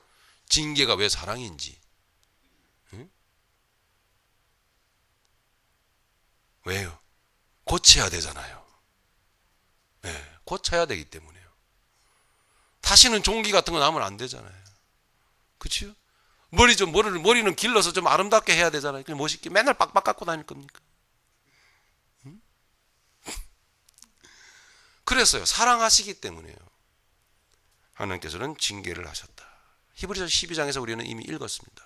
Speaker 1: 징계가 왜 사랑인지. 응? 왜요? 고쳐야 되잖아요. 네, 고쳐야 되기 때문에요. 다시는 종기 같은 거 나면 안 되잖아요. 그렇죠? 머리는 길러서 좀 아름답게 해야 되잖아요. 그냥 멋있게 맨날 빡빡 깎고 다닐 겁니까? 그랬어요. 사랑하시기 때문에요. 하나님께서는 징계를 하셨다. 히브리서 12장에서 우리는 이미 읽었습니다.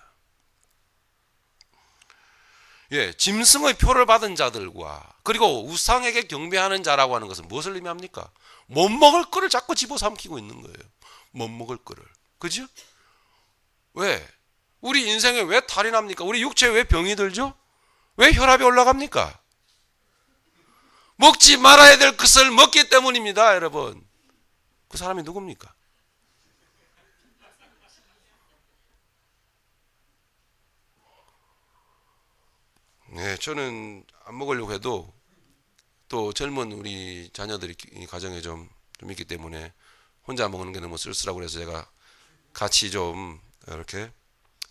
Speaker 1: 예, 짐승의 표를 받은 자들과 그리고 우상에게 경배하는 자라고 하는 것은 무엇을 의미합니까? 못 먹을 거를 자꾸 집어삼키고 있는 거예요. 못 먹을 거를. 그죠? 왜? 우리 인생에 왜 탈이 납니까? 우리 육체에 왜 병이 들죠? 왜 혈압이 올라갑니까? 먹지 말아야 될 것을 먹기 때문입니다, 여러분. 그 사람이 누굽니까? 네, 저는 안 먹으려고 해도 또 젊은 우리 자녀들이 가정에 좀 있기 때문에 혼자 먹는 게 너무 쓸쓸하고 그래서 제가 같이 좀 이렇게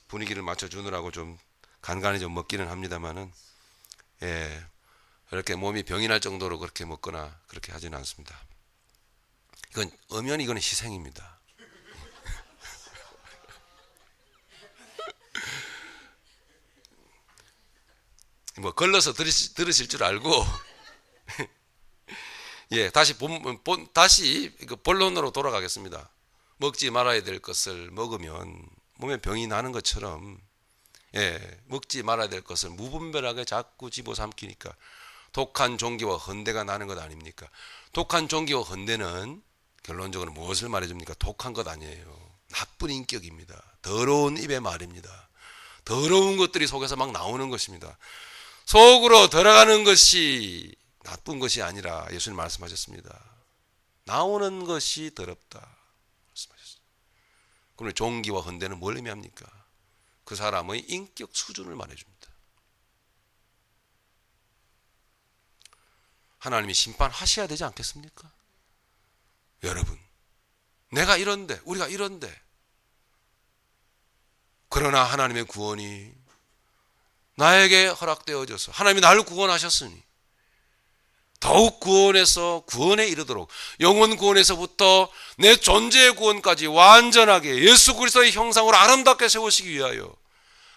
Speaker 1: 분위기를 맞춰주느라고 좀 간간히 좀 먹기는 합니다만은, 예, 이렇게 몸이 병이 날 정도로 그렇게 먹거나 그렇게 하지는 않습니다. 이건 엄연히 이건 희생입니다. 뭐 걸러서 들으실 줄 알고 예, 다시 본론으로 돌아가겠습니다. 먹지 말아야 될 것을 먹으면 몸에 병이 나는 것처럼, 예, 먹지 말아야 될 것을 무분별하게 자꾸 집어삼키니까 독한 종기와 헌대가 나는 것 아닙니까? 독한 종기와 헌대는 결론적으로 무엇을 말해줍니까? 독한 것 아니에요. 나쁜 인격입니다. 더러운 입의 말입니다. 더러운 것들이 속에서 막 나오는 것입니다. 속으로 들어가는 것이 나쁜 것이 아니라 예수님 말씀하셨습니다. 나오는 것이 더럽다 말씀하셨습니다. 그러면 종기와 헌대는 뭘 의미합니까? 그 사람의 인격 수준을 말해줍니다. 하나님이 심판하셔야 되지 않겠습니까? 여러분, 내가 이런데, 우리가 이런데, 그러나 하나님의 구원이 나에게 허락되어져서 하나님이 나를 구원하셨으니 더욱 구원에서 구원에 이르도록 영혼 구원에서부터 내 존재의 구원까지 완전하게 예수 그리스도의 형상으로 아름답게 세우시기 위하여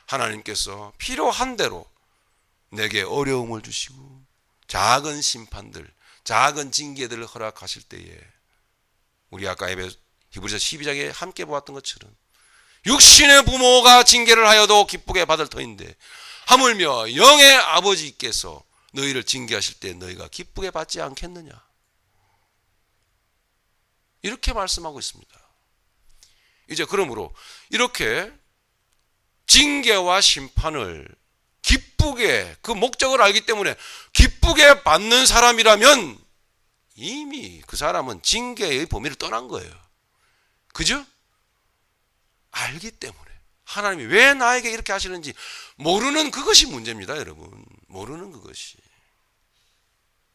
Speaker 1: 하나님께서 필요한 대로 내게 어려움을 주시고 작은 심판들, 작은 징계들을 허락하실 때에 우리 아까 히브리서 12장에 함께 보았던 것처럼 육신의 부모가 징계를 하여도 기쁘게 받을 터인데 하물며 영의 아버지께서 너희를 징계하실 때 너희가 기쁘게 받지 않겠느냐, 이렇게 말씀하고 있습니다. 이제 그러므로 이렇게 징계와 심판을 기쁘게, 그 목적을 알기 때문에 기쁘게 받는 사람이라면 이미 그 사람은 징계의 범위를 떠난 거예요. 그죠? 알기 때문에 하나님이 왜 나에게 이렇게 하시는지 모르는 그것이 문제입니다, 여러분. 모르는 그것이.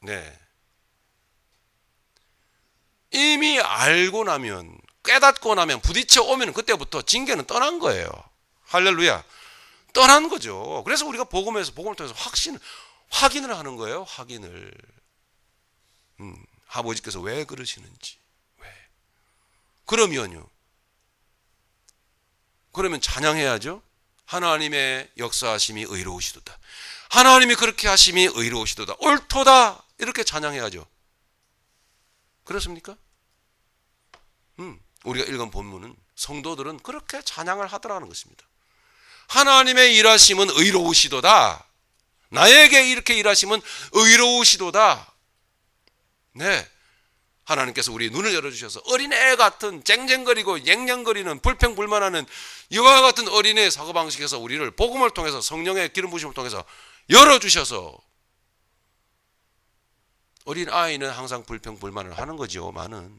Speaker 1: 네. 이미 알고 나면, 깨닫고 나면, 부딪혀 오면 그때부터 징계는 떠난 거예요. 할렐루야. 떠난 거죠. 그래서 우리가 복음을 통해서 확인을 하는 거예요. 확인을. 아버지께서 왜 그러시는지. 왜. 그러면 찬양해야죠. 하나님의 역사하심이 의로우시도다. 하나님이 그렇게 하심이 의로우시도다. 옳도다. 이렇게 찬양해야죠. 그렇습니까? 우리가 읽은 본문은 성도들은 그렇게 찬양을 하더라는 것입니다. 하나님의 일하심은 의로우시도다. 나에게 이렇게 일하심은 의로우시도다. 네. 하나님께서 우리 눈을 열어주셔서 어린애 같은 쟁쟁거리고 앵앵거리는 불평불만하는 이와 같은 어린애의 사고방식에서 우리를 복음을 통해서 성령의 기름 부으심을 통해서 열어주셔서, 어린아이는 항상 불평불만을 하는 거죠. 많은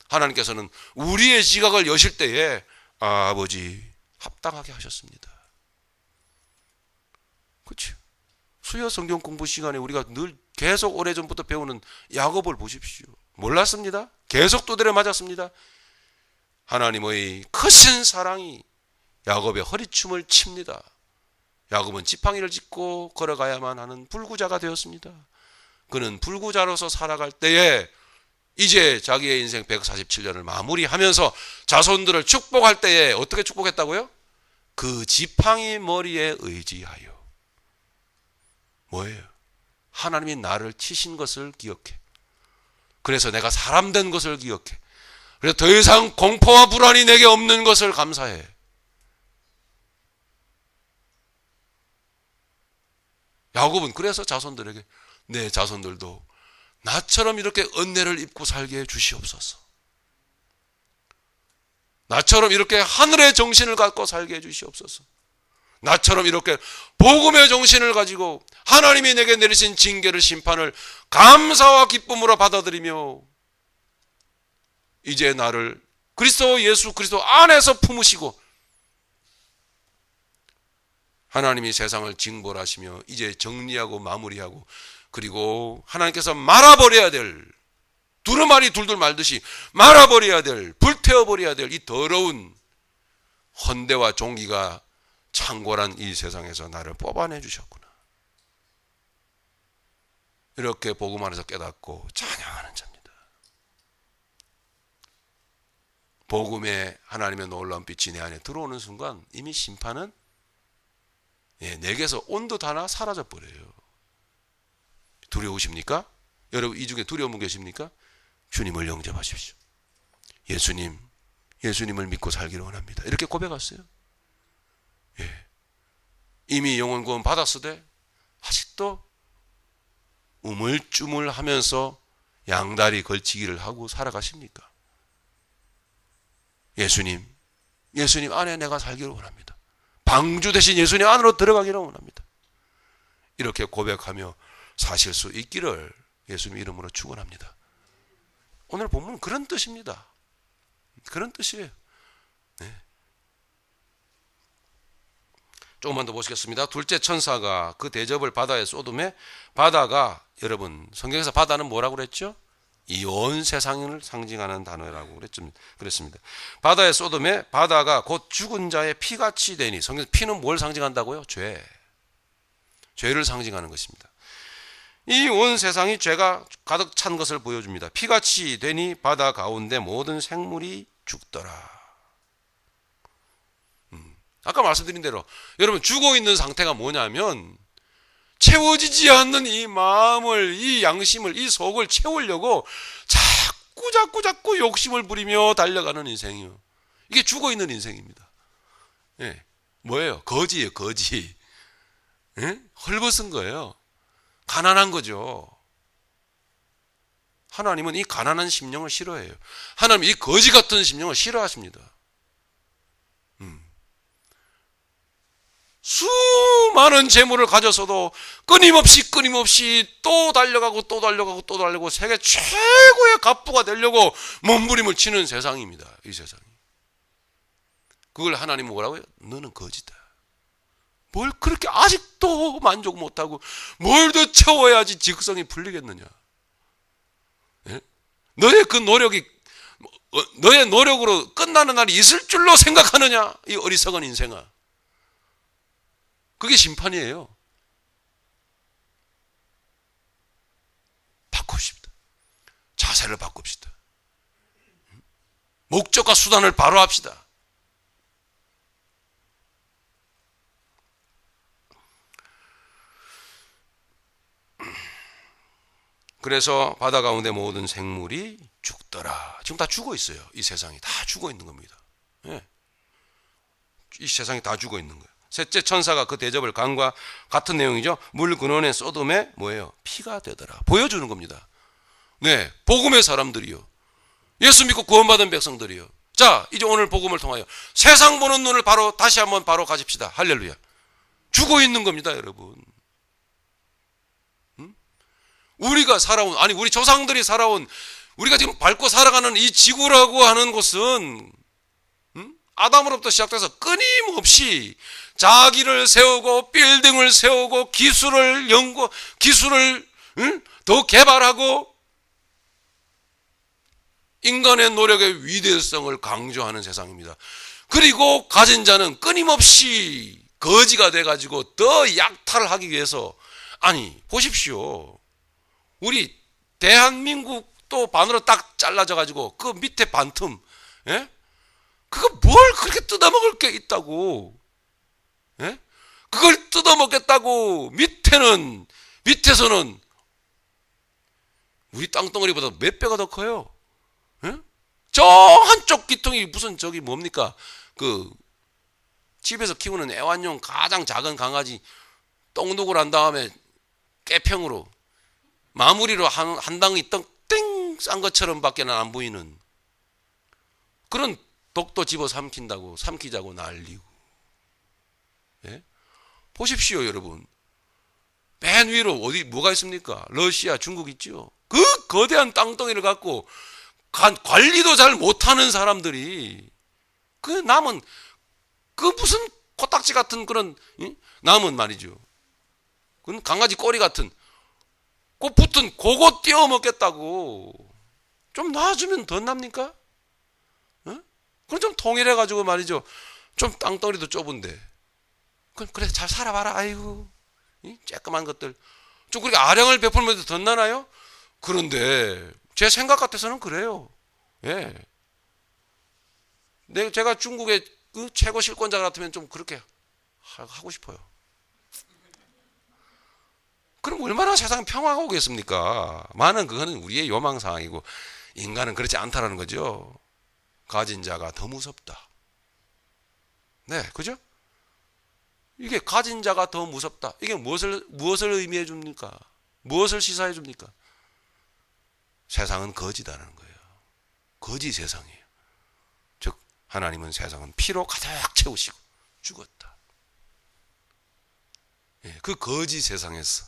Speaker 1: 하나님께서는 우리의 지각을 여실 때에 아버지 합당하게 하셨습니다. 그렇죠? 수요 성경 공부 시간에 우리가 늘 계속 오래전부터 배우는 야고보를 보십시오. 몰랐습니다. 계속 두드려 맞았습니다. 하나님의 크신 사랑이 야곱의 허리춤을 칩니다. 야곱은 지팡이를 짚고 걸어가야만 하는 불구자가 되었습니다. 그는 불구자로서 살아갈 때에 이제 자기의 인생 147년을 마무리하면서 자손들을 축복할 때에 어떻게 축복했다고요? 그 지팡이 머리에 의지하여. 뭐예요? 하나님이 나를 치신 것을 기억해. 그래서 내가 사람 된 것을 기억해. 그래서 더 이상 공포와 불안이 내게 없는 것을 감사해. 야곱은 그래서 자손들에게 내 자손들도 나처럼 이렇게 은혜를 입고 살게 해 주시옵소서. 나처럼 이렇게 하늘의 정신을 갖고 살게 해 주시옵소서. 나처럼 이렇게 복음의 정신을 가지고 하나님이 내게 내리신 징계를 심판을 감사와 기쁨으로 받아들이며 이제 나를 그리스도 예수 그리스도 안에서 품으시고 하나님이 세상을 징벌하시며 이제 정리하고 마무리하고 그리고 하나님께서 말아버려야 될 두루마리 둘둘 말듯이 말아버려야 될 불태워버려야 될 이 더러운 헌대와 종기가 창궐한 이 세상에서 나를 뽑아내 주셨구나. 이렇게 복음 안에서 깨닫고 찬양하는 자입니다. 복음의 하나님의 놀라운 빛이 내 안에 들어오는 순간 이미 심판은 내게서 온 듯 하나 사라져 버려요. 두려우십니까? 여러분 이 중에 두려운 분 계십니까? 주님을 영접하십시오. 예수님을 믿고 살기를 원합니다. 이렇게 고백했어요. 이미 영혼 구원 받았으되 아직도 우물쭈물하면서 양다리 걸치기를 하고 살아가십니까? 예수님 안에 내가 살기를 원합니다. 방주 대신 예수님 안으로 들어가기를 원합니다. 이렇게 고백하며 사실 수 있기를 예수님 이름으로 축원합니다. 오늘 본문은 그런 뜻입니다. 그런 뜻이에요. 네. 조금만 더 보시겠습니다. 둘째 천사가 그 대접을 바다에 쏟음에 바다가 여러분 성경에서 바다는 뭐라고 그랬죠? 이 온 세상을 상징하는 단어라고 그랬습니다. 바다에 쏟음에 바다가 곧 죽은 자의 피같이 되니 성경에서 피는 뭘 상징한다고요? 죄를 상징하는 것입니다. 이 온 세상이 죄가 가득 찬 것을 보여줍니다. 피같이 되니 바다 가운데 모든 생물이 죽더라. 아까 말씀드린 대로 여러분 죽어 있는 상태가 뭐냐면 채워지지 않는 이 마음을 이 양심을 이 속을 채우려고 자꾸 욕심을 부리며 달려가는 인생이요. 이게 죽어 있는 인생입니다. 뭐예요? 거지예요. 거지. 헐벗은 거예요. 가난한 거죠. 하나님은 이 가난한 심령을 싫어해요. 하나님은 이 거지 같은 심령을 싫어하십니다. 수많은 재물을 가져서도 끊임없이 또 달려가고 세계 최고의 갑부가 되려고 몸부림을 치는 세상입니다. 이 세상이. 그걸 하나님은 뭐라고요? 너는 거지다. 뭘 그렇게 아직도 만족 못하고 뭘 더 채워야지 직성이 풀리겠느냐. 너의 그 노력이 너의 노력으로 끝나는 날이 있을 줄로 생각하느냐. 이 어리석은 인생아. 그게 심판이에요. 바꿉시다. 자세를 바꿉시다. 목적과 수단을 바로 합시다. 그래서 바다 가운데 모든 생물이 죽더라. 지금 다 죽어 있어요. 이 세상이 다 죽어 있는 겁니다. 이 세상이 다 죽어 있는 거예요. 셋째 천사가 그 대접을 강과 같은 내용이죠. 물 근원의 소돔에 뭐예요? 피가 되더라. 보여주는 겁니다. 네, 복음의 사람들이요. 예수 믿고 구원받은 백성들이요. 자, 이제 오늘 복음을 통하여 세상 보는 눈을 다시 한번 가집시다. 할렐루야. 죽어 있는 겁니다, 여러분. 우리가 살아온, 우리 조상들이 살아온, 우리가 지금 밟고 살아가는 이 지구라고 하는 곳은 아담으로부터 시작돼서 끊임없이 자기를 세우고 빌딩을 세우고 기술을 더 개발하고 인간의 노력의 위대성을 강조하는 세상입니다. 그리고 가진 자는 끊임없이 거지가 돼가지고 더 약탈하기 위해서 보십시오. 우리 대한민국도 반으로 딱 잘라져가지고 그 밑에 반틈 그거 뭘 그렇게 뜯어먹을 게 있다고. 예? 그걸 뜯어먹겠다고 밑에서는 우리 땅덩어리보다 몇 배가 더 커요. 예? 저 한쪽 귀퉁이 무슨 저기 뭡니까? 그 집에서 키우는 애완용 가장 작은 강아지 똥누굴 한 다음에 깨평으로 마무리로 한 덩이 땡 싼 것처럼 밖에는 안 보이는 그런 독도 집어 삼키자고 난리고. 예? 보십시오, 여러분. 맨 위로 뭐가 있습니까? 러시아, 중국 있죠. 그 거대한 땅덩이를 갖고 관리도 잘 못하는 사람들이 그 남은 그 무슨 코딱지 같은 그런 남은 말이죠. 그건 강아지 꼬리 같은 그 붙은 그거 띄워 먹겠다고. 좀 놔주면 더 납니까? 어? 그럼 좀 통일해 가지고 말이죠. 좀 땅덩이도 좁은데. 그래 잘 살아봐라. 아이고 쬐끄만 것들 좀 그렇게 아량을 베풀면서 더 나나요? 그런데 제 생각 같아서는 그래요. 예. 제가 중국의 그 최고 실권자 같으면 좀 그렇게 하고 싶어요. 그럼 얼마나 세상에 평화가 오겠습니까? 많은 그거는 우리의 요망사항이고 인간은 그렇지 않다라는 거죠. 가진 자가 더 무섭다. 네, 그죠? 이게 가진 자가 더 무섭다. 이게 무엇을 의미해 줍니까? 무엇을 시사해 줍니까? 세상은 거지다라는 거예요. 거지 세상이에요. 즉 하나님은 세상은 피로 가득 채우시고 죽었다. 예, 그 거지 세상에서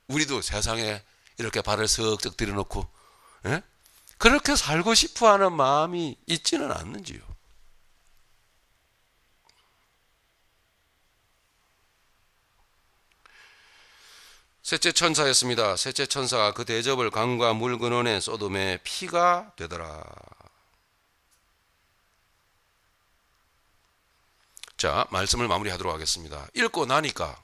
Speaker 1: 우리도 세상에 이렇게 발을 석적 들여놓고 예? 그렇게 살고 싶어하는 마음이 있지는 않는지요. 셋째 천사였습니다. 셋째 천사가 그 대접을 강과 물 근원에 쏟음에 피가 되더라. 자, 말씀을 마무리하도록 하겠습니다. 읽고 나니까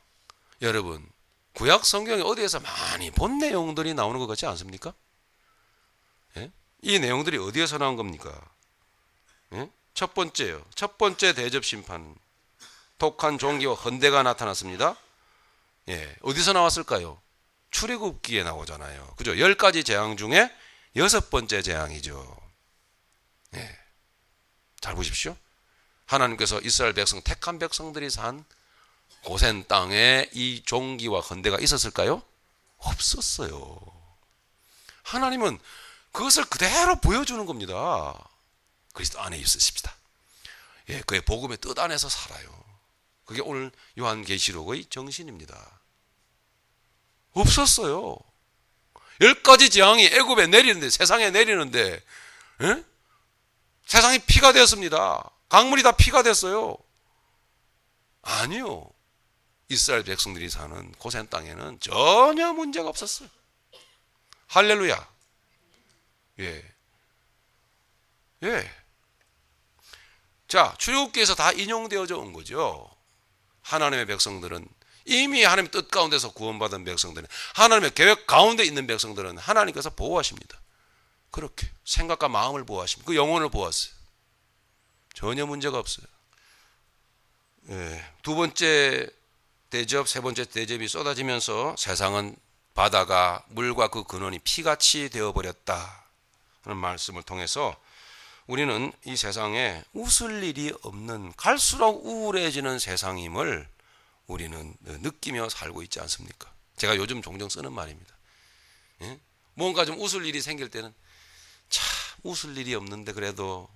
Speaker 1: 여러분 구약 성경에 어디에서 많이 본 내용들이 나오는 것 같지 않습니까? 예? 이 내용들이 어디에서 나온 겁니까? 예? 첫 번째요. 첫 번째 대접 심판. 독한 종기와 헌대가 나타났습니다. 예, 어디서 나왔을까요? 출애굽기에 나오잖아요. 그죠? 10가지 재앙 중에 6번째 재앙이죠. 예. 잘 보십시오. 하나님께서 이스라엘 백성, 택한 백성들이 산 고센 땅에 이 종기와 헌대가 있었을까요? 없었어요. 하나님은 그것을 그대로 보여주는 겁니다. 그리스도 안에 있으십시다. 예, 그의 복음의 뜻 안에서 살아요. 그게 오늘 요한계시록의 정신입니다. 없었어요. 10가지 재앙이 애굽에 내리는데, 세상에 내리는데, 예? 세상이 피가 되었습니다. 강물이 다 피가 됐어요. 아니요. 이스라엘 백성들이 사는 고센 땅에는 전혀 문제가 없었어요. 할렐루야. 예. 예. 자, 출애굽기에서 다 인용되어져 온 거죠. 하나님의 백성들은 이미 하나님의 뜻 가운데서 구원받은 백성들은 하나님의 계획 가운데 있는 백성들은 하나님께서 보호하십니다. 그렇게 생각과 마음을 보호하십니다. 그 영혼을 보호하세요. 전혀 문제가 없어요. 예. 두 번째 대접, 세 번째 대접이 쏟아지면서 세상은 바다가 물과 그 근원이 피같이 되어버렸다 하는 말씀을 통해서 우리는 이 세상에 웃을 일이 없는 갈수록 우울해지는 세상임을 우리는 느끼며 살고 있지 않습니까? 제가 요즘 종종 쓰는 말입니다. 예? 뭔가 좀 웃을 일이 생길 때는 참 웃을 일이 없는데 그래도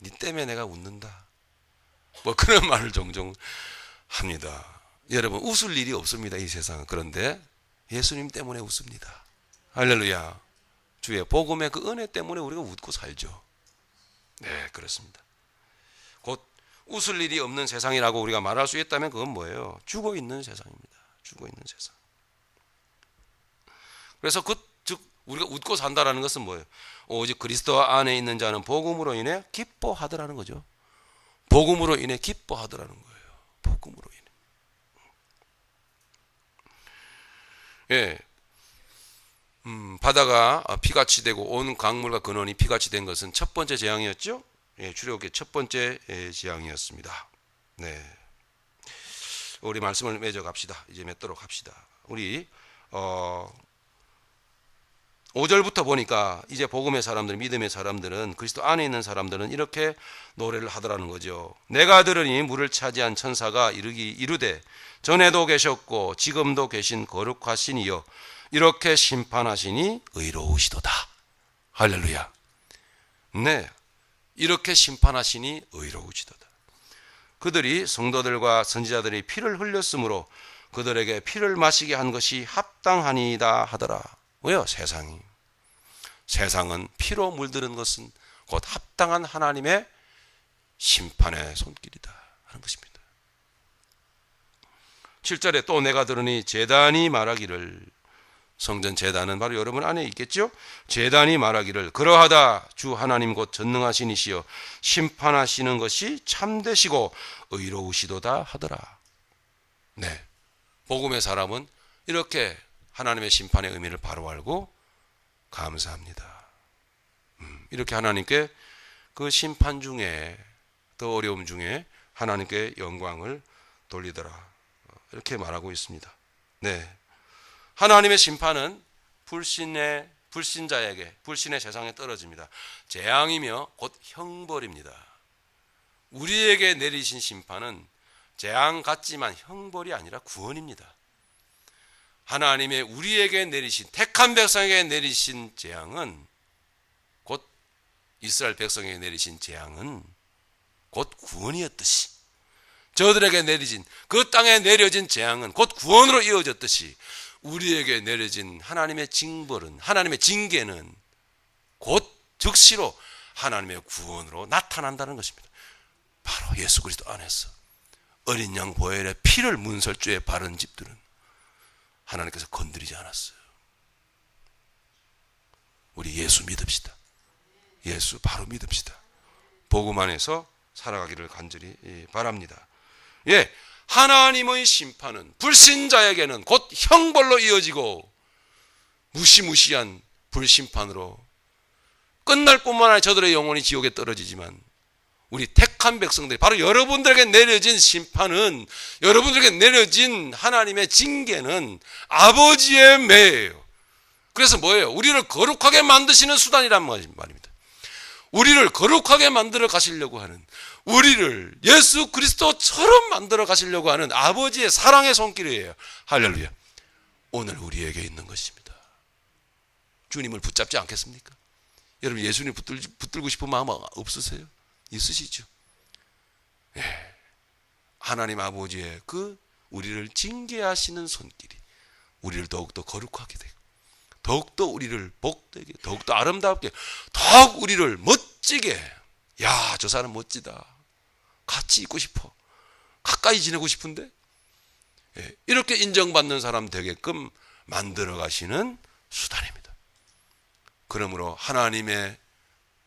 Speaker 1: 니 때문에 내가 웃는다. 뭐 그런 말을 종종 합니다. 여러분 웃을 일이 없습니다. 이 세상은. 그런데 예수님 때문에 웃습니다. 할렐루야. 주의 복음의 그 은혜 때문에 우리가 웃고 살죠. 네, 그렇습니다. 곧 웃을 일이 없는 세상이라고 우리가 말할 수 있다면 그건 뭐예요? 죽어 있는 세상입니다. 죽어 있는 세상. 그래서 즉 우리가 웃고 산다라는 것은 뭐예요? 오직 그리스도 안에 있는 자는 복음으로 인해 기뻐하더라는 거죠. 복음으로 인해 기뻐하더라는 거예요. 복음으로 인해. 예. 바다가 피같이 되고 온 강물과 근원이 피같이 된 것은 첫 번째 재앙이었죠. 예, 출애굽기 첫 번째 재앙이었습니다. 네. 우리 말씀을 맺어 갑시다. 이제 맺도록 합시다. 우리 5절부터 보니까 이제 복음의 사람들, 믿음의 사람들은, 그리스도 안에 있는 사람들은 이렇게 노래를 하더라는 거죠. 내가 들으니 물을 차지한 천사가 이르되 전에도 계셨고 지금도 계신 거룩하신 이여 이렇게 심판하시니 의로우시도다. 할렐루야. 네, 이렇게 심판하시니 의로우시도다. 그들이 성도들과 선지자들이 피를 흘렸으므로 그들에게 피를 마시게 한 것이 합당하니이다 하더라. 왜요? 세상은 피로 물드는 것은 곧 합당한 하나님의 심판의 손길이다 하는 것입니다. 7절에 또 내가 들으니 제단이 말하기를, 성전 제단은 바로 여러분 안에 있겠죠? 제단이 말하기를 그러하다 주 하나님 곧 전능하신 이시여 심판하시는 것이 참되시고 의로우시도다 하더라. 네, 복음의 사람은 이렇게 하나님의 심판의 의미를 바로 알고 감사합니다. 이렇게 하나님께 그 심판 중에, 더 어려움 중에 하나님께 영광을 돌리더라. 이렇게 말하고 있습니다. 네, 하나님의 심판은 불신자에게, 불신의 세상에 떨어집니다. 재앙이며 곧 형벌입니다. 우리에게 내리신 심판은 재앙 같지만 형벌이 아니라 구원입니다. 하나님의 우리에게 내리신, 택한 백성에게 내리신 재앙은, 곧 이스라엘 백성에게 내리신 재앙은 곧 구원이었듯이, 저들에게 내리진, 그 땅에 내려진 재앙은 곧 구원으로 이어졌듯이 우리에게 내려진 하나님의 징벌은, 하나님의 징계는 곧 즉시로 하나님의 구원으로 나타난다는 것입니다. 바로 예수 그리스도 안에서 어린 양 보혈의 피를 문설주에 바른 집들은 하나님께서 건드리지 않았어요. 우리 예수 믿읍시다. 예수 바로 믿읍시다. 복음 안에서 살아가기를 간절히 바랍니다. 예, 하나님의 심판은 불신자에게는 곧 형벌로 이어지고 무시무시한 불심판으로 끝날 뿐만 아니라 저들의 영혼이 지옥에 떨어지지만, 우리 택한 백성들이, 바로 여러분들에게 내려진 심판은, 여러분들에게 내려진 하나님의 징계는 아버지의 매예요. 그래서 뭐예요? 우리를 거룩하게 만드시는 수단이란 말입니다. 우리를 거룩하게 만들어 가시려고 하는, 우리를 예수 그리스도처럼 만들어 가시려고 하는 아버지의 사랑의 손길이에요. 할렐루야. 오늘 우리에게 있는 것입니다. 주님을 붙잡지 않겠습니까? 여러분, 예수님 붙들고 싶은 마음 없으세요? 있으시죠? 예. 하나님 아버지의 그 우리를 징계하시는 손길이 우리를 더욱더 거룩하게 되고, 더욱더 우리를 복되게, 더욱더 아름답게, 더욱 우리를 멋지게, 야, 저 사람 멋지다, 같이 있고 싶어, 가까이 지내고 싶은데, 예, 이렇게 인정받는 사람 되게끔 만들어 가시는 수단입니다. 그러므로 하나님의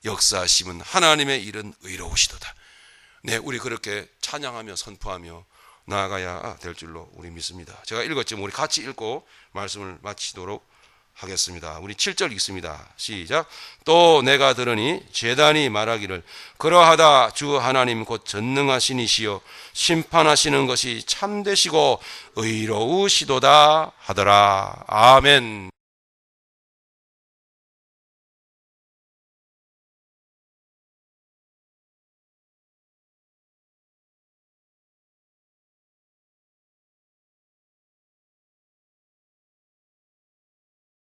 Speaker 1: 역사하심은, 하나님의 일은 의로우시도다. 네, 우리 그렇게 찬양하며 선포하며 나아가야 될 줄로 우리 믿습니다. 제가 읽었지만 우리 같이 읽고 말씀을 마치도록 하겠습니다. 우리 7절 읽습니다. 시작. 또 내가 들으니 제단이 말하기를 그러하다 주 하나님 곧 전능하신 이시여 심판하시는 것이 참되시고 의로우시도다 하더라. 아멘.